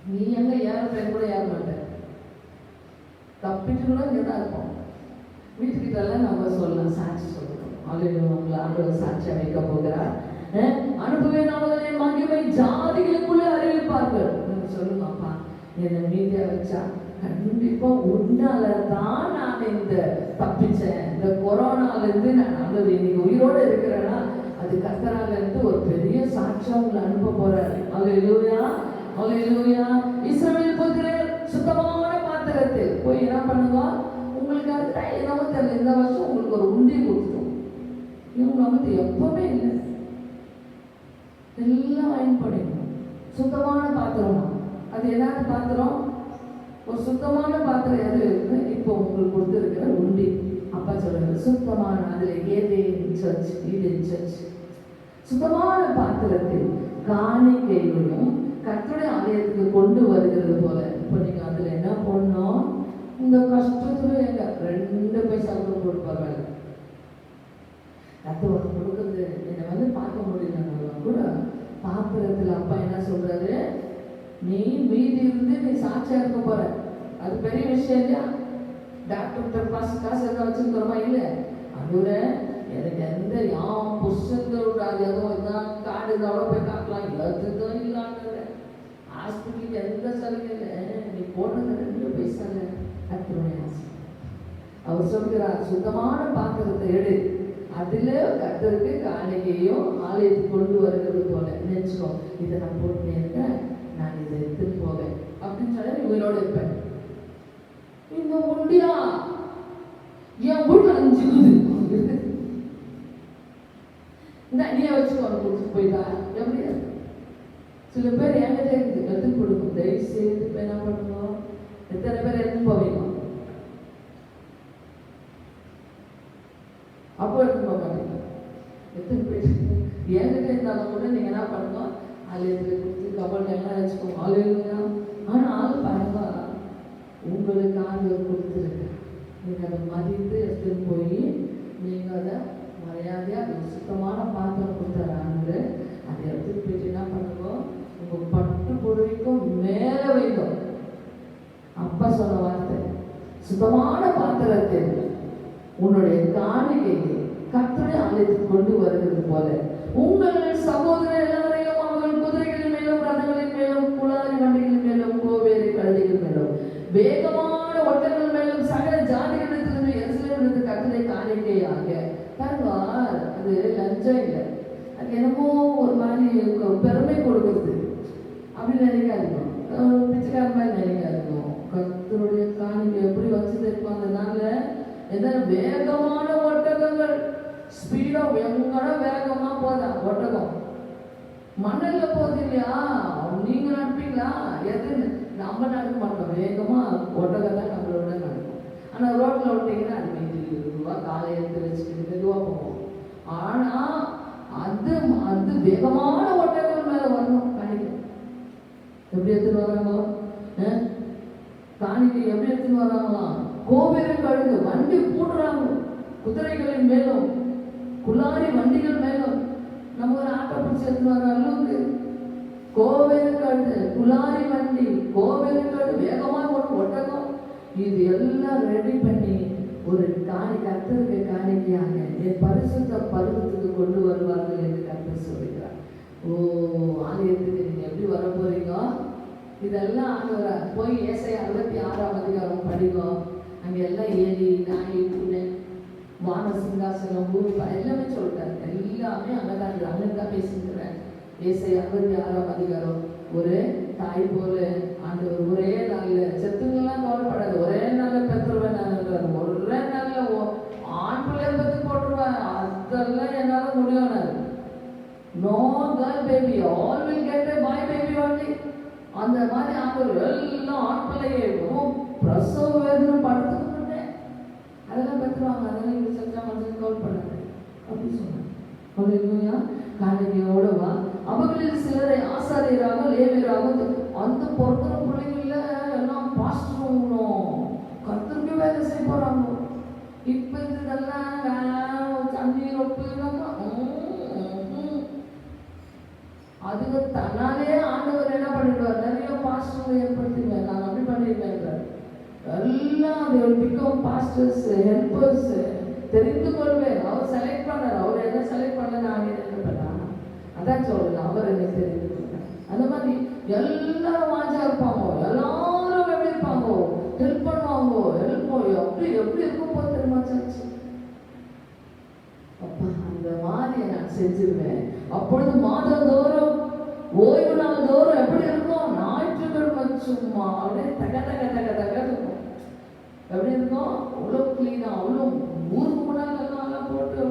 நீ எங்க ஏறப்பேன் கூட ஏற மாட்டேன், தப்பிட்டு கூட இங்கதான் இருப்போம். வீட்டுக்கிட்ட நம்ம சொல்லலாம், சாட்சி சொல்லணும். உங்களை ஆண்டவர் சாட்சியா வைக்க போகிறார். அனுப்புவேன் அவர்களை மகிமை ஜாதிகளுக்குள்ளே அறிவிப்பார்கள். சொல்லுங்கப்பா, என்னை மீதியா வச்சா கண்டிப்பா உன்னாலதான் நான் இந்த தப்பிச்சேன், இந்த கொரோனால இருந்து நான் நல்லது இன்னைக்கு உயிரோடு இருக்கிறேன்னா அது கர்த்தரால இருந்து ஒரு பெரிய சாட்சியா உங்களை அனுப்ப போறாரு. அல்லேலூயா, அல்லேலூயா. இஸ்ரவேல் புத்திரர் சுத்தமான பாத்திரத்தில் போய் என்ன பண்ணுங்க, உங்களுக்கு அதுக்கு என்னவோ தெரியல, இந்த வருஷம் உங்களுக்கு ஒரு உண்டி கொடுத்துட்டோம். இவங்க வந்து எப்பவுமே இல்லை, எல்லாம் பயன்படுத்தணும். சுத்தமான பாத்திரமா அது என்னது பாத்திரம்? ஒரு சுத்தமான பாத்திரம் எது இருக்கு? இப்போ உங்களுக்கு கொடுத்துருக்கிற உண்டி. அப்பா சொல்றாரு சுத்தமான, அதுல ஏதேன் சர்ச், ஈடேன் சர்ச், சுத்தமான பாத்திரத்தில் காணிக்கைகளும் கர்த்தருடைய ஆலயத்துக்கு கொண்டு வருகிறது போல. இப்போ நீங்க அதுல என்ன பண்ணணும்? இந்த கஷ்டத்துல எங்க 2 பைசா கூட கொடுப்பாங்க. கர்த்தர் கொடுக்குறது என்னை வந்து பார்க்க முடியலன்னாலும் கூட பாத்திரத்துல அப்பா என்ன சொல்றாரு, நீ மீதி இருந்து நீ சாட்சியா இருக்க போற. அது பெரிய விஷயம் இல்லையா? டாக்டர் காசு எதாவது வச்சிருக்கிறோமா? இல்லை. அதுல எனக்கு எந்த புருஷங்களோட எதுவும் இதான் கார்டு இருந்தாலும் போய் காட்டலாம், எதுவும் இல்லாத ஹாஸ்பிட்டலுக்கு எந்த சலுகை இல்லை. நீ போடுறது 2 பைசா இல்லை. கர்த்தருடைய ஆசை. அவர் சொல்கிறார், சுத்தமான பாத்திரத்தை எடு, அதில் கர்த்தருக்கு காணிக்கையும் ஆலயத்துக்கு கொண்டு வருகிறது போல நினைச்சுக்கோ. இதை நான் போட்டுனே இருக்கேன், நான் இதை எடுத்துட்டு போவேன் அப்படின்னு சொல்லி உயிரோட இருப்பேன். இந்த முடியா என் வீட்டுல 5 இருக்குது, இந்த அண்ணியை வச்சு அவனை கொடுத்துட்டு போயிட்டா எப்படி? சில பேர் என்கிட்ட இருக்குது, எடுத்து கொடுக்கும். தயவு செய்து இப்போ என்ன பண்ணுவோம்? எத்தனை பேர் எடுத்து போவீங்க? அப்போ எடுத்து போக மாட்டீங்க. எத்தனை பேர் என்கிட்ட இருந்தாலும் கூட நீங்க என்ன பண்ணுங்க, ஆலயத்தில் கொடுத்து கபல் எல்லாம் வச்சுக்கோங்க. ஆலயங்களா? ஆனால் பாருங்க, உங்களுக்கு ஆண்டவர் கொடுத்துருக்கு, நீங்க அதை மதித்து எடுத்துட்டு போய் நீங்க அதை மரியாதையா சுத்தமான பாத்திரம் கொடுத்தாரு ஆண்டு. அதை எடுத்துட்டு போயிட்டு என்ன பண்ணுங்க, உங்க பட்டு புடவைக்கும் மேல வைக்கும். அப்பா சொன்ன வார்த்தை, சுத்தமான பாத்திரத்தில் உன்னுடைய காணிக்கையை கர்த்தருடைய ஆலயத்துக்கு கொண்டு வருகிறது போல உங்கள் சகோதரர் எல்லாரையும் அவர்கள் குதிரைகளின் மேலும் ரதங்களின் மேலும் குளாரி வண்டிகளின் மேலும் கோவேரி கழுதைகள் மேலும் வேகமான ஒட்டங்கள் மேலும் சகல ஜாதிகளிடத்திலிருந்து எருசலேமிலிருந்து கர்த்தரை காணிக்கையாக தருவார். அது லஞ்சம் இல்லை, அது என்னமோ ஒரு மாதிரி பெருமை கொடுக்குறது அப்படின்னு நினைக்காதுங்க. பிச்சைக்கார மாதிரி நினைக்காதுங்க. கர்த்தருடைய காணிக்கை எப்படி வச்சு தெரியும்? அதனால என்ன வேகமான ஒட்டகங்கள், ஸ்பீடா எங்கட வேகமா போதா ஒட்டகம், மணல்ல போகுது இல்லையா? நீங்க நடப்பீங்களா? எது நம்ம நடக்க மாட்டோம், வேகமா ஒட்டகம் தான் நம்மளோட நடக்கும். ஆனா ரோட்ல விட்டீங்கன்னா அது மெதுவா காலை எடுத்து வச்சுக்கிட்டு மெதுவா போவோம். ஆனா அது அது வேகமான ஒட்டகம் மேல வரணும். காணிக்கை எப்படி எடுத்துட்டு வராங்க? காணிக்கை எப்படி எடுத்துட்டு வராங்களாம்? கோவேறு கழுது வண்டி போடுறாங்க, குதிரைகளின் மேலும் குளாரி வண்டிகள் மேலும். நம்ம ஒரு ஆட்டோ பிடிச்சி எடுத்துட்டு வர அளவுக்கு கோவேறு கழுது, குளாரி வண்டி, கோவேறு கழுது, வேகமா ஒரு ஒட்டகம், இது எல்லாம் ரெடி பண்ணி ஒரு கர்த்தருக்கு காணிக்கையாக என் பரிசுத்த பருவத்துக்கு கொண்டு வருவார்கள் என்று கர்த்தர் சொல்லுகிறார். ஓ, ஆலயத்துக்கு நீங்க எப்படி வர போறீங்க? இதெல்லாம் ஆண்டவர் போய் ஏசாயா 66ஆம் அதிகாரம் படிக்கும். அங்க எல்லாம் ஏறி நாய் பூனை வான சிங்காசனம் பூமி எல்லாமே சொல்றாரு. எல்லாமே அங்கதான் பேசிக்கிறேன். ஏசாயா 66ஆம் அதிகாரம். ஒரு தாய் போல ஆண்டவர் ஒரே நாள்ல செத்துங்கெல்லாம் கவலைப்படாது, ஒரே நாள்ல பெற்றுருவேன் நான், ஒரே நாள்ல ஆண் பிள்ளை பத்தி போட்டுருவேன், அதெல்லாம் என்னால முடியும். No girl baby, all will get a boy baby only. அந்த மாதிரி ஆண்டவர் எல்லாம் ஆண் பிள்ளையே பிரசவ வேதனை படுத்துக்கிட்டேன் அதெல்லாம் பெற்றுவாங்க, அதெல்லாம் இங்க சச்சா மனசுக்கு கவலைப்படாது அப்படி சொன்னாங்க. காணிக்கையோட வா, அவர்களில் சிலரை ஆசாரியராக லேவியராக அந்த பொறுக்கிற பிள்ளைங்கள எல்லாம் பாஸ்டரும் கர்த்தருக்கு வேலை செய்ய போறாங்க. இப்ப இதெல்லாம் தண்ணீர் ஒப்புனாக்கா அதுக்கு தன்னாலே ஆண்டவர் என்ன பண்ணிடுவார், நிறைய பாஸ்டர் ஏற்படுத்திடுவார். நான் அப்படி பண்ணிடுவேன். எல்லாம் பிகம் பாஸ்டர்ஸ், ஹெல்பர்ஸ் தெரிந்து கொள்வேன். அவர் செலக்ட் பண்ணார், அவர் என்ன செலக்ட் பண்ண நான் என்ன பண்ணா அதான் சொல்றேன், அவர் என்ன தெரிந்து கொள்வேன். அந்த மாதிரி எல்லாரும் வாஞ்சா இருப்பாங்க, எல்லாரும் எப்படி இருப்பாங்க, ஹெல்ப் பண்ணுவாங்க, எப்படி எப்படி இருக்கும் போது தெரியுமா சர்ச்சு? அப்பா அந்த மாதிரி நான் செஞ்சிருவேன். அப்பொழுது மாதந்தோறும் ஓய்வு நாள் தோறும் எப்படி இருக்கும், ஞாயிற்றுக்கிழமை சும்மா அப்படியே தக தக தக தக இருக்கும். எப்படி இருக்கும், அவ்வளோ கிளீனா, அவ்வளோ ஊருக்கு முன்னாள் எல்லாம் போட்டு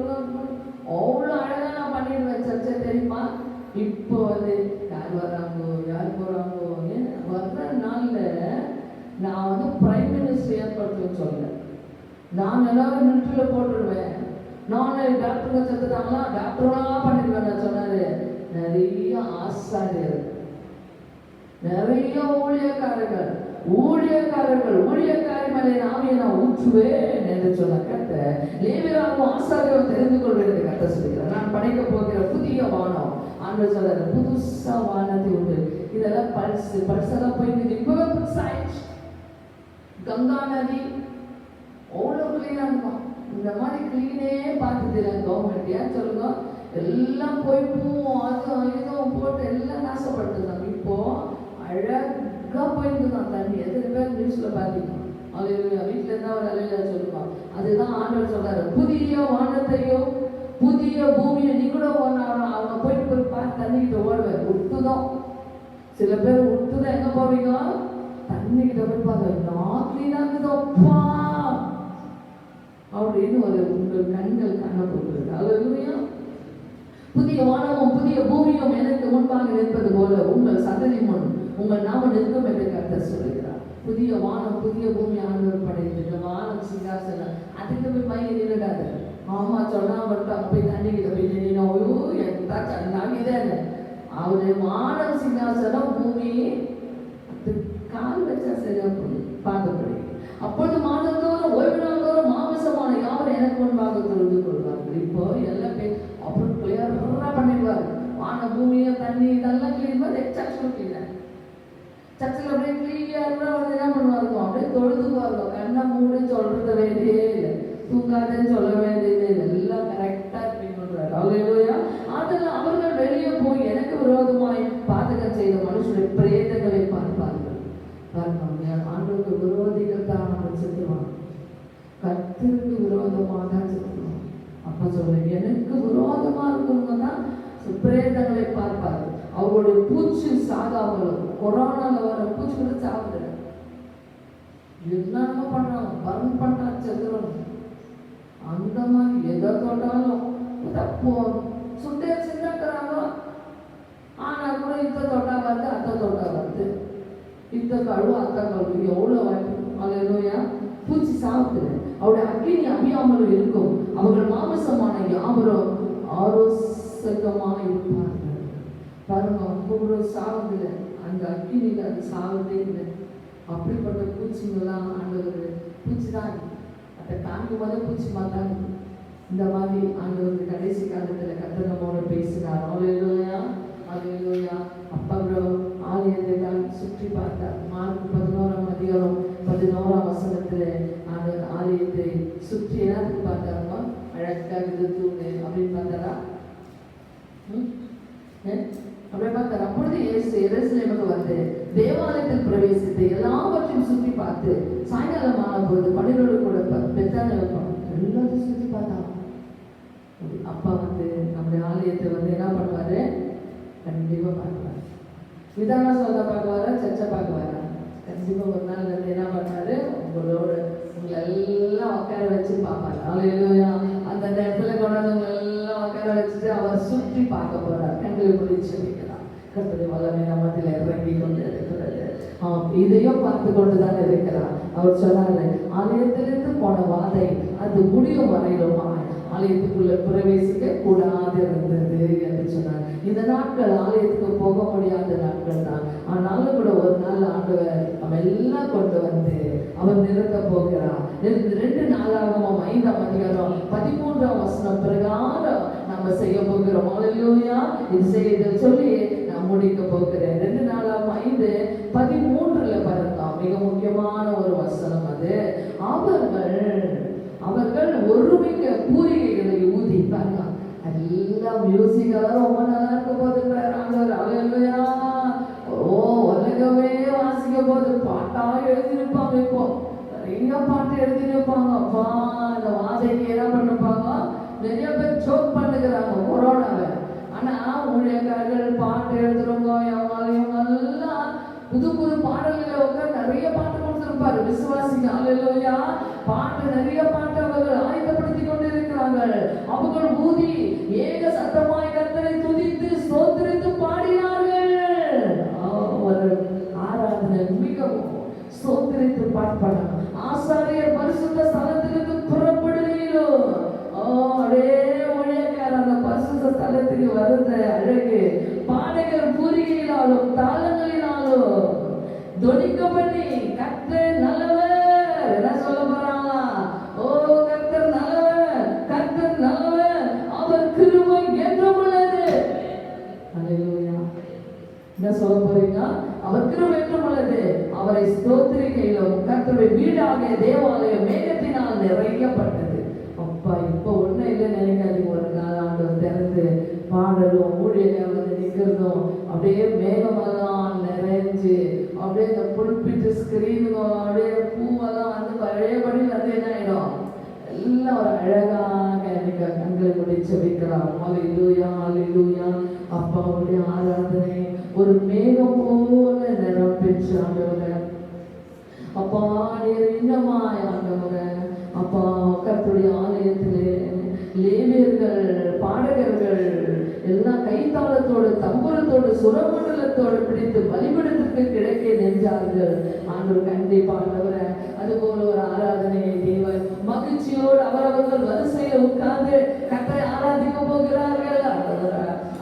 அவ்வளோ அழகா நான் பண்ணிடுவேன் சர்ச்சை தெரியுமா? இப்போ யார் வர்றாங்கோ யார் போறாங்கோ வர்ற நாள்ல நான் பிரைம் மினிஸ்டர் ஏற்படுத்துவேன்னு சொல்ல, நான் எல்லாரும் மிலிட்டரியில போட்டுடுவேன். நான் டாக்டருங்க செத்துட்டாங்களா டாக்டரெல்லாம் பண்ணிடுவேன் நான் சொன்னாரு. நிறைய ஆசாரியர், நிறைய ஊழியக்காரர்கள் ஊழியக்காரி மேலே நாமே நான் ஊற்றுவேன் என்று சொன்ன கட்ட லேவியராகவும் ஆசாரியரும் தெரிந்து கொள்வேன் என்று கட்ட சொல்லுகிறேன். நான் படைக்க போகிற புதிய வானம் ஆண்டு சொல்ற புதுசா வானத்தை உண்டு. இதெல்லாம் பல்செல்லாம் போய் இப்பவே புதுசாயிடுச்சு. கங்கா நதி அவ்வளோ கிளீனா இருக்கும். இந்த மாதிரி கிளீனே பார்த்தது இல்லை கவர்மெண்ட். ஏன் சொல்லுங்க, எல்லாம் போய் பூவும் அதுவும் இதுவும் போட்டு எல்லாம் நாசப்பட்டுதான். இப்போ அழகா போயிட்டு தான் தண்ணி. எத்தனை பேர் நியூஸ்ல பார்த்தீங்க? அல்லேலூயா. வீட்டுல இருந்தா ஒரு அல்லேலூயா சொல்லுவான். அதுதான் ஆண்டவர் சொல்றாரு, புதிய வானத்தையும் புதிய பூமியை நீ கூட அவங்க போயிட்டு போய் தண்ணிக்கிட்ட ஓடுவேன். உட்டுதான் சில பேர் உட்டுதான் எங்க போவீங்க? தண்ணிக்கிட்ட போய் பாருங்க, நாக்குதப்பா அப்படின்னு ஒரு உங்கள் கண்கள் காணப்படுகிறது. அல்லேலூயா. புதிய வானமும் புதிய பூமியும் எனக்கு முன்பாக நிற்பது போல உங்கள் சந்ததி முன் உங்கள் நாம நிற்கும் என்று கர்த்தர் சொல்லுகிறார். புதிய வானம் புதிய பூமி ஆண்டவர் படைத்து இந்த வானம் சிங்காசனம் அதுக்கு போய் மயங்கி நின்றுடாது. ஆமா சொன்னா மட்டும் அங்க போய் தண்ணிக்கிட்ட போய் நின்னோம் எந்த சன்னாகிதே அவரு வானம் சிங்காசனம் பூமி கால் வச்சா சரியா பார்க்கப்படி. அப்பொழுது மாதந்தோறும் ஓய்வு நாள்தோறும் மாமிசமான யாரும் எனக்கு முன்பாக தொழுது கொள்வார்கள். இப்போ எல்லாம் அப்புறம் கிளியரா பண்ணிடுவாரு. வான பூமியை தண்ணி இதெல்லாம் கிளீன் பண்ணி சர்ச்சில் கிளீன் சர்ச்சில் அப்படியே கிளியரா வந்து என்ன பண்ணுவாருங்க, அப்படியே தொழுதுக்குவாருங்க. கண்ணை மூடி சொல்றது வேண்டியே இல்லை, தூங்காதேன்னு சொல்ல வேண்டியது எல்லாம் கரெக்டா இருப்பீங்கன்றாரு. அல்லேலூயா. அதில் அவர்கள் வெளியே போய் எனக்கு விரோதமாய் பாதகம் செய்த மனுஷனுடைய பிரேதங்களை பார்ப்பார்கள். ஆண்டவருக்கு விரோதிகள் தான் நம்ம செத்துருவாங்க, கர்த்தருக்கு விரோதமாக தான் செத்துருவாங்க. அப்ப சொல்ல எனக்கு விரோதமா இருக்கவங்க தான் பிரேதங்களை பார்ப்பாரு. அவங்களுடைய பூச்சி சாகாமலும் கொரோனால வர பூச்சி கூட சாப்பிடுற என்னென்ன பண்றாங்க, பர்ன் பண்ணா செத்துறோம். அந்த மாதிரி எதை தொட்டாலும் தப்போ சுட்டே சின்னக்கிறாங்க. ஆனா கூட இத்த தொட்டா வருது அத்தை தொட்டா வருது, இத்த கழுவு அத்தை கழுவு எவ்வளவு வாய்ப்பு. அல்லேலூயா. பூச்சி சாப்பிடுது, அவருடைய அக்கினி அபியாமலும் இருக்கும், அவர்கள் மாமிசமான யாவரும் ஆரோசகமாக இருப்பார்கள். பாருங்க, அவங்க சாவதில்லை, அந்த அக்கினியில் அது சாவதே இல்லை. அப்படிப்பட்ட பூச்சிங்கெல்லாம் ஆண்டவர் பூச்சி தான் அதை காண்கும் போதே பூச்சி மாட்டாங்க. இந்த மாதிரி ஆண்டவர் கடைசி காலத்தில் கர்த்தர் நம்மோட பேசினார். அல்லேலூயா. அல்லேலூயா. அப்புறம் ஆலயத்தை தான் சுற்றி பார்த்தார். மார்க் 11ஆம் அதிகாரம் 11ஆம் வசனத்தில் அந்த ஆலயத்தை சுற்றி என்னத்துக்கு பார்த்தாருமா? அழகாக இது தூணு அப்படின்னு பார்த்தாரா? அப்படியே பார்த்தார். அப்பொழுது இயேசு எருசலேமுக்கு வந்து தேவாலயத்தில் பிரவேசித்து எல்லாவற்றையும் சுற்றி பார்த்து சாயங்காலம் ஆன போது 12 கூட பெத்தானியா எல்லாத்தையும் சுற்றி பார்த்தாங்க. அப்பா வந்து நம்முடைய ஆலயத்தை வந்து என்ன பண்ணுவாரு? கண்டிப்பா பார்க்குவாரு. விதான சொல்ல பார்க்குவாரா, சர்ச்சை பார்க்குவாரா? கண்டிப்பா ஒரு நாள் வந்து என்ன பண்ணாரு, உங்களோட உங்களை எல்லாம் உட்கார வச்சு பார்ப்பாரு. அல்லேலூயா. அந்த இடத்துல கொண்டாந்து உங்களை எல்லாம் உட்கார வச்சுட்டு அவர் சுற்றி பார்க்க போறார். கண்களை முடிச்சு வைக்கலாம். கர்த்தருடைய வல்லமை நம்மத்தில் இறங்கி கொண்டு இருக்கிறது. இதையும் பார்த்து கொண்டுதான் இருக்கிறார். அவர் சொன்னாரு, ஆலயத்திலிருந்து போன வாதை அது முடியும் வரையிலுமா ஆலயத்துக்குள்ள பிரவேசிக்க கூடாது இருந்தது என்று சொன்னார். இந்த நாட்கள் ஆலயத்துக்கு போக முடியாத நாட்கள் தான். ஆனாலும் கூட ஒரு நாள் ஆண்டவர் நம்ம எல்லாம் கொண்டு வந்து அவர் நிறுத்த போகிறார். 2 நாளாகமம் 5ஆம் அதிகாரம் 13ஆம் வசனம் பிரகாரம் நம்ம செய்ய போகிறோம். அல்லேலூயா. இது செய்ய சொல்லி நான் முடிக்க போகிறேன். 2 நாளாகமம் 5:13 பாருங்க, மிக முக்கியமான ஒரு வசனம் அது. அவர்கள் ஒருமிக்க பூரிகைகளை ஊதி பாருங்க, எல்லாம் மியூசிக்கெல்லாம் ரொம்ப நல்லா இருக்க போதுன்றார் ஆண்டவர். அல்லேலூயா. உலகமே வாசிக்க போது பாட்டா எழுதிருப்பாங்க. இப்போ நிறைய பாட்டு எழுதிருப்பாங்க. அப்பா அந்த வாதைக்கு என்ன பண்ணிருப்பாங்க, நிறைய பேர் சோக் பண்ணுகிறாங்க கொரோனாவை. ஆனா ஊழியக்காரர்கள் பாட்டு எழுதுறவங்க இவங்க எல்லாம் புது புது பாடல்களை உட்கார் நிறைய பாட்டு கொடுத்திருப்பாரு விசுவாசிங்க. அல்லேலூயா. பாட்டு நிறைய பாட்டு அவர்கள் ஆயுதப்படுத்தி கொண்டிருக்கிறார்கள். அவர்கள் ஊதி ஏக சத்தமாய் கர்த்தரை துதித்து ஸ்தோத்திரித்து பாடினார்கள். ஒரு ஆராதனை மிகவும் ஸ்தோத்திரித்து பாடுறாங்க. ஆசாரியர் பரிசுத்த ஸ்தலத்திலிருந்து புறப்படுகையிலோ அப்படியே ஊழியக்காரர் அந்த பரிசுத்த ஸ்தலத்துக்கு வருத அழகு பாடகர் பூரிகையினாலும் தாளங்களினாலும் தொனிக்க பண்ணி கர்த்தர் நல்லவர் என்ன சொல்ல போறாங்களா? ஓ கர்த்தர் நல்லவர், கர்த்தர் நல்லவர், அவர் கிருபை என்றும் உள்ளது. அல்லேலூயா. என்ன சொல்ல போறீங்க? அவர் கிருபை என்றும் உள்ளது. அவரை ஸ்தோத்திரிக்கையிலும் கர்த்தருடைய வீடாக தேவாலயம் மேகத்தினால் நிறையப்பட்டது. அப்பா இப்போ ஒன்றும் இல்லை நினைக்காதீங்க. ஒரு நாள் ஆண்டவர் திறந்து பாடலும் ஊழியர்கள் வந்து நிற்கிறதும் அப்படியே மேகமெல்லாம் நிறைஞ்சு அப்படியே இந்த புல்பிட்டு ஸ்கிரீனுங்க அப்படியே பூவெல்லாம் வந்து பழையபடி வந்து என்ன ஆயிடும், எல்லாம் ஒரு அழகாக எனக்கு கண்களை முடிச்சு வைக்கலாம். ஹல்லேலூயா ஹல்லேலூயா. அப்பாவுடைய ஆராதனை ஒரு மேகம் போல நிரம்பிச்சு ஆண்டவரே. அப்பா நீர் இன்னமாய் ஆண்டவரே, அப்பா கர்த்தருடைய ஆலயத்திலே லேவியர்கள் பாடகர்கள் எல்லாம் கைத்தாளத்தோடு தம்புரத்தோடு சுரமண்டலத்தோடு பிடித்து பலிபடத்திற்கு கிடைக்க நெஞ்சார்கள் ஆண்டவர். கண்டிப்பாக ஆண்டவரே அதுபோல ஒரு ஆராதனையை தேவன் மகிழ்ச்சியோடு அவரவர்கள் வரிசையில் உட்கார்ந்து கர்த்தரை ஆராதிக்க போகிறார்கள்.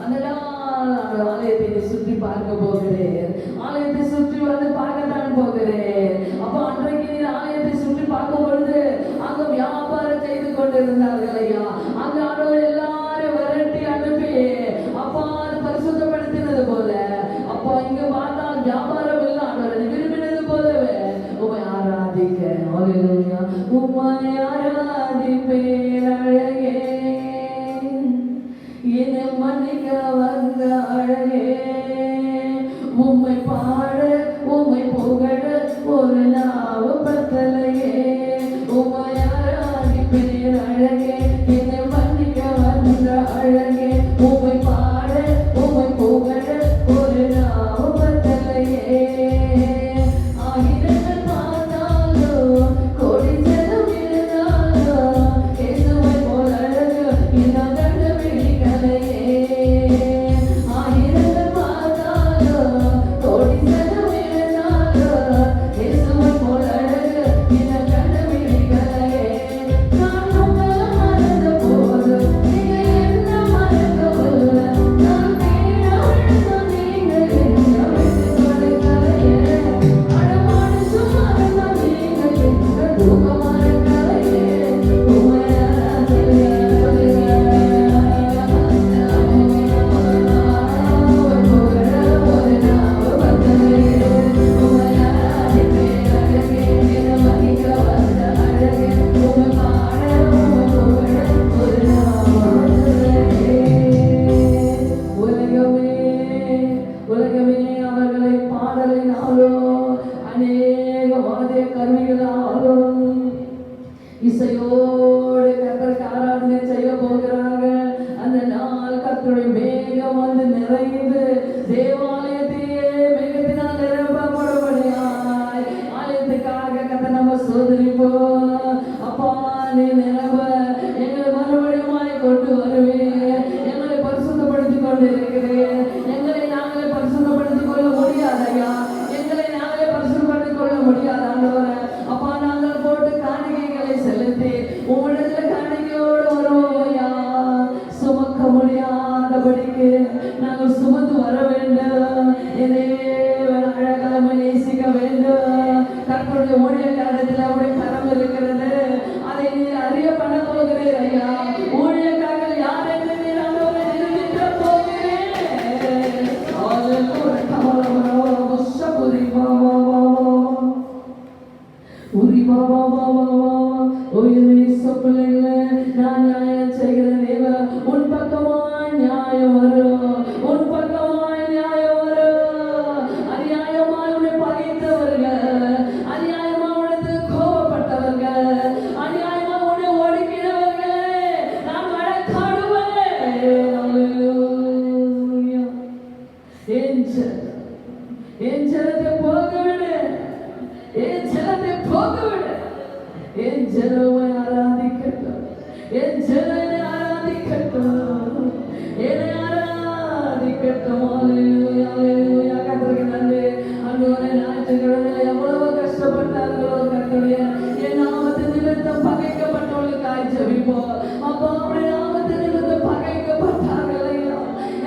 அந்த நாள் ஆலயத்தை சுற்றி பார்க்க போகிறேன், ஆலயத்தை சுற்றி வந்து பார்க்கத்தான் போகிறேன். அப்போ அன்றைக்கு நீர் ஆலயத்தை சுற்றி பார்க்கும் பொழுது அங்க வியாபாரம் செய்து கொண்டிருந்தார்கள் ஐயா. அங்க ஆண்டவர் எல்லாரும் விரட்டி அனுப்பி அப்பா அது பரிசுத்தப்படுத்தினது போல அப்பா இங்க பார்த்தால் வியாபாரம் இல்லை ஆண்டவர் விரும்பினது போலவே உம்மை ஆராதிக்க. ஹல்லேலூயா. உம்மை ஆராதிப்பேன் அழகே, என்னை மன்னிக்க வந்த அழகே. உம்மை பாட உம்மை புகழ ஒரு நாவு பத்தலையே. உம்மை ஆராதிப்பேன் அழகே, என்னை மன்னிக்க வந்த அழகே. உம்மை பாட உம்மை புகழ ஒரு நாவு பத்தலையே. ஆயிரங்கள் பார்த்தாலும் கோடி ஜனம் இருந்தாலும் இயேசுவை போல அழகு இன்னும் கண்டுபிடிக்கலையே. ஆயிரங்கள் பார்த்தாலும் கோடி ஜனம் இருந்தாலும் இயேசுவை போல அழகு இன்னும் கண்டுபிடிக்கலையே. நான் உங்களை மறந்த போது நீங்க என்ன மறக்கவில்லை. நான் கீழே விழுந்த நீங்க என்ன விட்டு கொடுக்கலையே. அடமான சும்மா இருந்த நீங்க என்ன தூக்கமா இருக்கலையே. உம்மை உலகமே அவர்களை பாடலினாலோ அநேக வாத்திய கருவிகளாலும் இசையோடு கர்த்தருக்கு ஆராதனை செய்ய போகிறார்கள். அந்த நாள் கர்த்தருடைய மேகம் வந்து நிறைந்து தேவாலயத்தையே மேகத்தினால் நிரப்பப்படும்படியாய் ஆலயத்துக்காக கர்த்தர் நம்ம சோதரிப்போம். அப்பா நீ நிரப்ப எங்களை மறுபடியுமாய் கொண்டு வருவேன். எங்களை பரிசுத்தப்படுத்திக் கொண்டு இருக்கிறேன். எங்களை நாங்களே பரிசுத்தப்படுத்திக் கொள்ள முடியாதையா, எங்களை நாங்களே பரிசுத்தப்படுத்திக் கொள்ள முடியாத ஆண்டவரே. அப்பா நாங்கள் போட்டு காணிக்கைகளை செலுத்தி உம்மிடத்துல காணிக்கையோடு வருவோயா. சுமக்க முடியாதபடிக்கு நாங்கள் சுமந்து வர வேண்டும். அழகாக நேசிக்க வேண்டும். கர்த்தருடைய ஊழியக்காரத்தில் அவருடைய கரம் இருக்கிறது. அதை நீர் அறிய பண்ண போகிறேன் ஐயா. ஊழியக்காரர்கள் யார் என்று நீர் ஆண்டவரை நிரூபிக்க போகிறேன். நான் நியாயம் செய்கிற தேவ உன் பக்கமாய் நியாயம் வரும், உன் பக்கமாய் நியாயம் வரும். அநியாயமாய் உன்னை பகைத்தவர்கள், அநியாயமாய் உனக்கு கோபப்பட்டவர்கள், அநியாயமாய் உன்னை ஒடுக்கினவர்களே நான் வழக்காடுவேன். ஹல்லேலூயா. என் ஜனத்தை போகவிடு, என் ஜனத்தை போகவிடு. என் ஜனமை ஆராதிக்கட்டும், என் ஜனனை ஆராதிக்கட்டும், என்னை ஆராதிக்கட்டும். ஹல்லேலூயா ஹல்லேலூயா. கர்த்தருக்கு நன்றி. ஆண்டவரே ஞாயிற்றுக்கிழமையில எவ்வளவு கஷ்டப்பட்டார்களோ கர்த்தருடைய என் நாமத்தின் நிமித்தம் பகைக்கப்பட்டவர்களுக்காய் ஜெபிப்போம். அப்பா அவருடைய நாமத்தின் நிமித்தம் பகைக்கப்பட்டார்கள் ஐயா.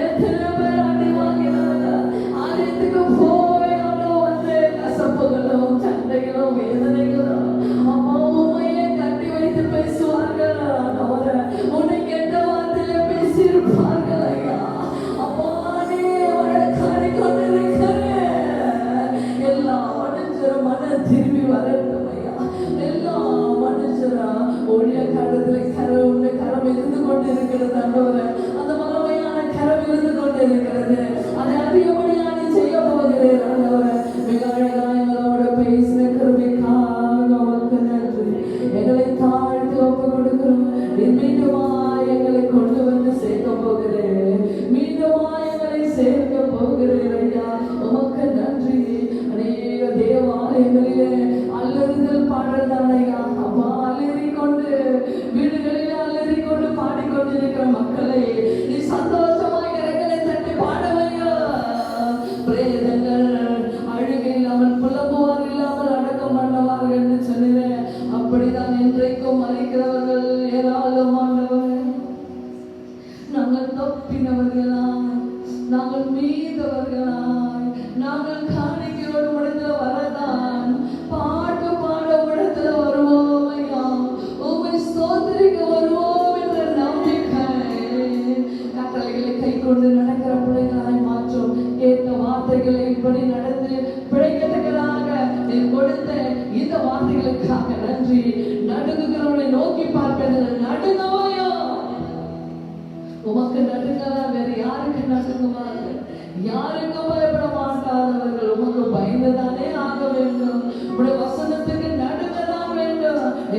எத்தனை பேர் அடி வாங்கினார்கள். ஆலயத்துக்கு போய் அவ்வளோ வந்து கசப்புகளும் சண்டைகளும் வேதனைகளும் அப்பா உண்மையை கட்டி வைத்து பேசுவார்கள். அவரை உன்னை கெட்ட வார்த்தையில பேசி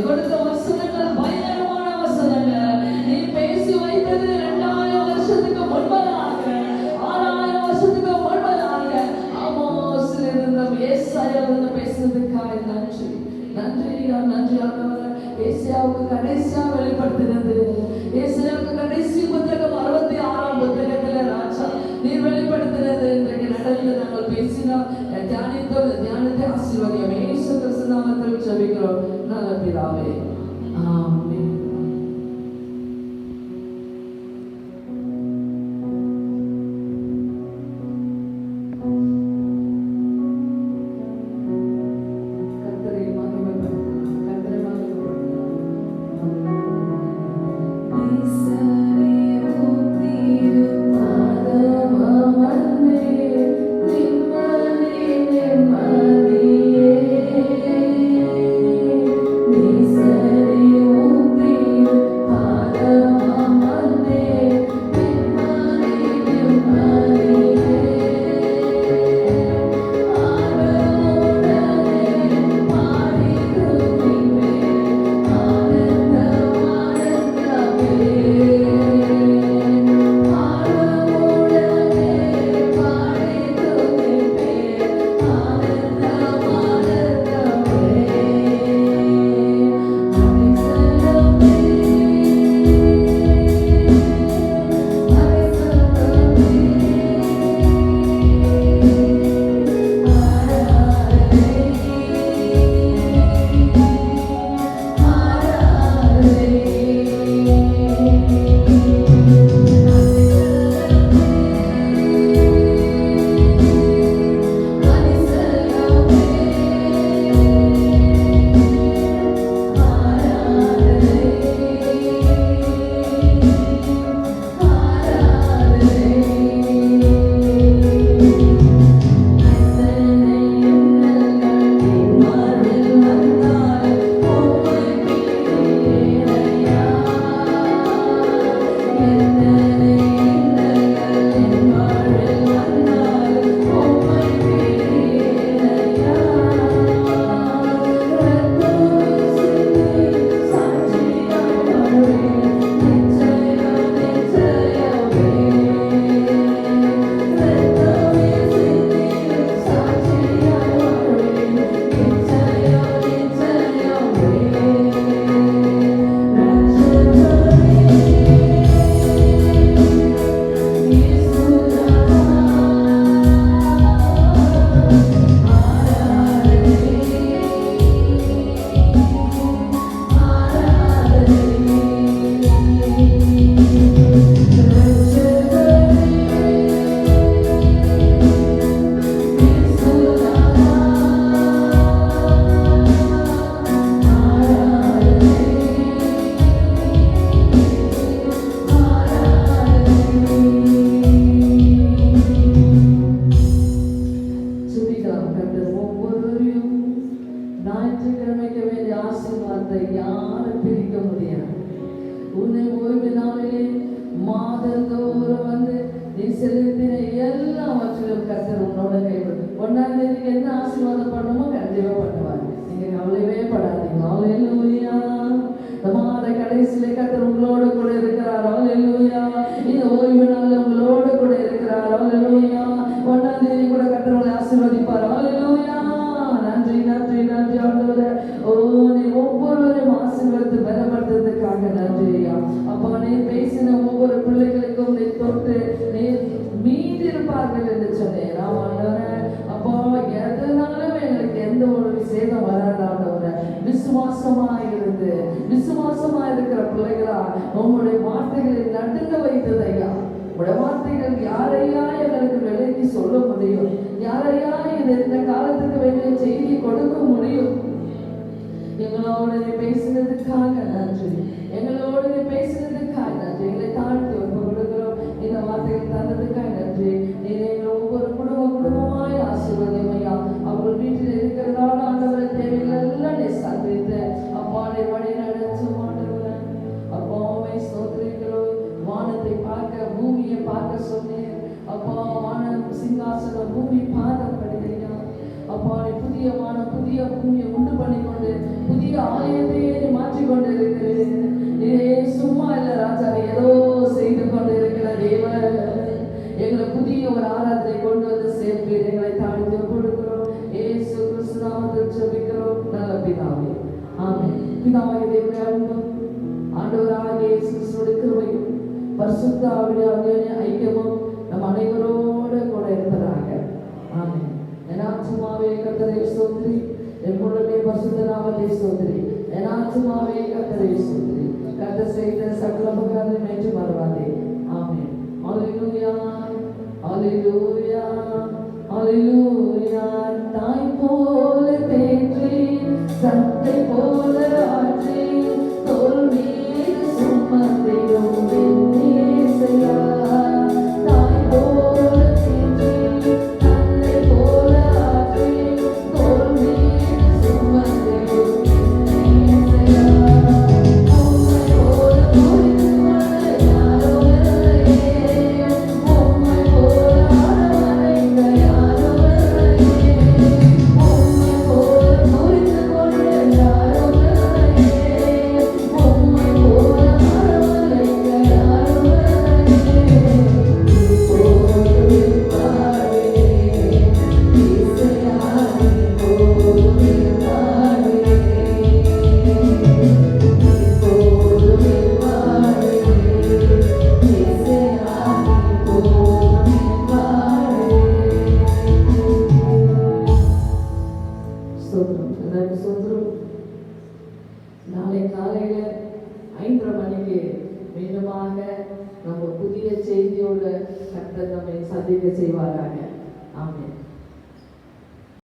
நீ கொடுத்த வசனங்கள் பயங்கரமான வசனங்கள். நீ பேசி வைத்தது 2000 வருஷத்துக்கு முன்பதாக, 6000 வருஷத்துக்கு முன்பதாக ஆமோஸில் இருந்த ஏசாயாவிலிருந்து பேசினதுக்காக நன்றி. நன்றியா, நன்றி ஆண்டவரே. ஏசாயாவுக்கு கடைசியா வெளிப்படுத்தினது, ஏசாயாவுக்கு கடைசி புத்தகம் 66ஆம் புத்தகத்துல ராஜா நீர் வெளிப்படுத்தினது இன்றைக்கு நடந்து நாங்கள் பேசினோம், தியானித்தோம். தியானத்தை ஆசீர்வதியும் இயேசு கிறிஸ்து நாமத்தில் ஜெபிக்கிறோம் நல்ல பிதாவே, ஆமென். ஞாயிற்றுக்கிழமைக்கு வேண்டிய ஆசீர்வாதத்தை யாரும் பிரிக்க முடியாது. உன்னை ஓய்வு நாளிலே மாதந்தோறும் வந்து நீ செலுத்தின எல்லாவற்றிலும் கர்த்தர் உன்னோட கைவிட்டு 1ஆம் தேதிக்கு என்ன ஆசீர்வாதம் பண்ணுமோ கண்டிப்பா பண்ணுவார். நீங்க கவலையே படாதீங்க. ஹல்லேலூயா. இந்த மாத கடைசியிலே கர்த்தர் உங்களோட கூட இருக்கிறார். ஹல்லேலூயா. இந்த ஓய்வு நாள்ல உங்களோட கூட இருக்கிறார். ஹல்லேலூயா. 1ஆம் தேதி கூட கர்த்தர் உங்களை ஆசீர்வதிப்பார். ஹல்லேலூயா. நன்றி நன்றி நன்றி ஆண்டவரே. ஓ நீ ஒவ்வொருவரையும் ஆசீர்வதித்து பலப்படுத்துறதுக்காக நன்றி ஐயா. அப்பா நீ பேசின ஒவ்வொரு பிள்ளைகளுக்கும் நீ தொட்டு நீ மீதி இருப்பார்கள் என்று சொன்னேன். நான் ஆண்டவரே அப்பா எதனாலும் எங்களுக்கு எந்த ஒரு சேதம் வராது ஆண்டவரே. விசுவாசமா இருந்து விசுவாசமா இருக்கிற பிள்ளைகளா உங்களுடைய வார்த்தைகளை நடுங்க வைத்தது ஐயா. உடைய வார்த்தைகள் யாரையா எங்களுக்கு விலைக்கு சொல்ல முடியும்? யாரையா இந்த காலத்துக்கு வேண்டிய செய்தி கொடுக்க முடியும்? எங்களோட நீ பேசினதுக்காக நன்றி. எங்களோட நீ பேசினதுக்காக நன்றி. எங்களை தாழ்த்தி ஒப்பு கொடுக்கிறோம். இந்த வார்த்தைகள் தந்ததுக்காக நன்றி. நீ எங்களை ஒவ்வொரு குடும்பமாய் ஆசீர்வதியும் ஐயா. அவர்கள் வீட்டில் இருக்கிறதால ஆண்டவரை தேவைகள் எல்லாம் நீ சந்தித்து அப்பாவை வழி நடத்தும் ஆண்டவரை. அப்பாவை ஸ்தோத்திரிக்கிறோம். வானத்தை பார்க்க பூமியை பார்க்க சொன்னேன் அப்பா. வானம் சிங்காசனம் பூமி பாதம் படியா அப்பா நீ புதிய வானம் புதிய பூமியை உண்டு பண்ணிக்கொண்டு புதிய ஆலயத்தையே நீ மாற்றிக்கொண்டு இருக்கிறேன். இதே சும்மா இல்லை ராஜா, ஏதோ செய்து கொண்டு இருக்கிற தேவன் எங்களை புதிய ஒரு ஆராதனை கொண்டு வந்து சேர்ப்பீர். எங்களை தாழ்த்தி கொடுக்கிறோம். இயேசு கிறிஸ்து நாமத்தில் ஜெபிக்கிறோம் நல்ல பிதாவே, ஆமென். பிதாவாகிய தேவனுடைய அன்பும் ஆண்டவராகிய இயேசு கிறிஸ்துவின் கிருபையும் பரிசுத்த ஆவியானவரின் ஐக்கியமும் நம் அனைவரோடு கூட இருப்பதாக. ஆமென். என் ஆத்துமாவே கர்த்தரை ஸ்தோத்திரி, என் முழுமே பரிசுத்த நாமத்தை ஸ்தோத்திரி. என் ஆத்துமாவே கர்த்தரை ஸ்தோத்திரி, கர்த்தர் செய்த சகல உபகாரங்களை நினைத்து மறவாதே. ஆமென். ஹல்லேலூயா, ஹல்லேலூயா, ஹல்லேலூயா. தாய் போல தேற்றி, தந்தை போல ஆற்றி, தோள் மீது சுமந்திடும் என் இயேசையா. தாய் போல தேற்றி, தந்தை போல ஆற்றி, தோள் மீது சுமந்திடும் என் இயேசையா. உம்மை போல புரிந்து கொள்ள யாரோ இல்லையே, உம்மை போல அரவணைக்க யாரோ இல்லையே, உம்மை போல புரிந்து கொள்ள யாரோ இல்லையே, உம்மை போல அரவணைக்க யாரோ இல்லையே. இப்போது இருப்பாரே, இசையா இப்போது இருப்பாரே, இப்போது இருப்பாரே, இசையா இப்போது இருப்பாரே. ஸ்தோத்திரம், எல்லாருக்கும் ஸ்தோத்திரம். நாளை காலையில 5:30 மணிக்கு மீண்டுமாக நம்ம புதிய செய்தியோட கர்த்தர் நம்மை சந்திக்க செய்வாராக. ஆமென்.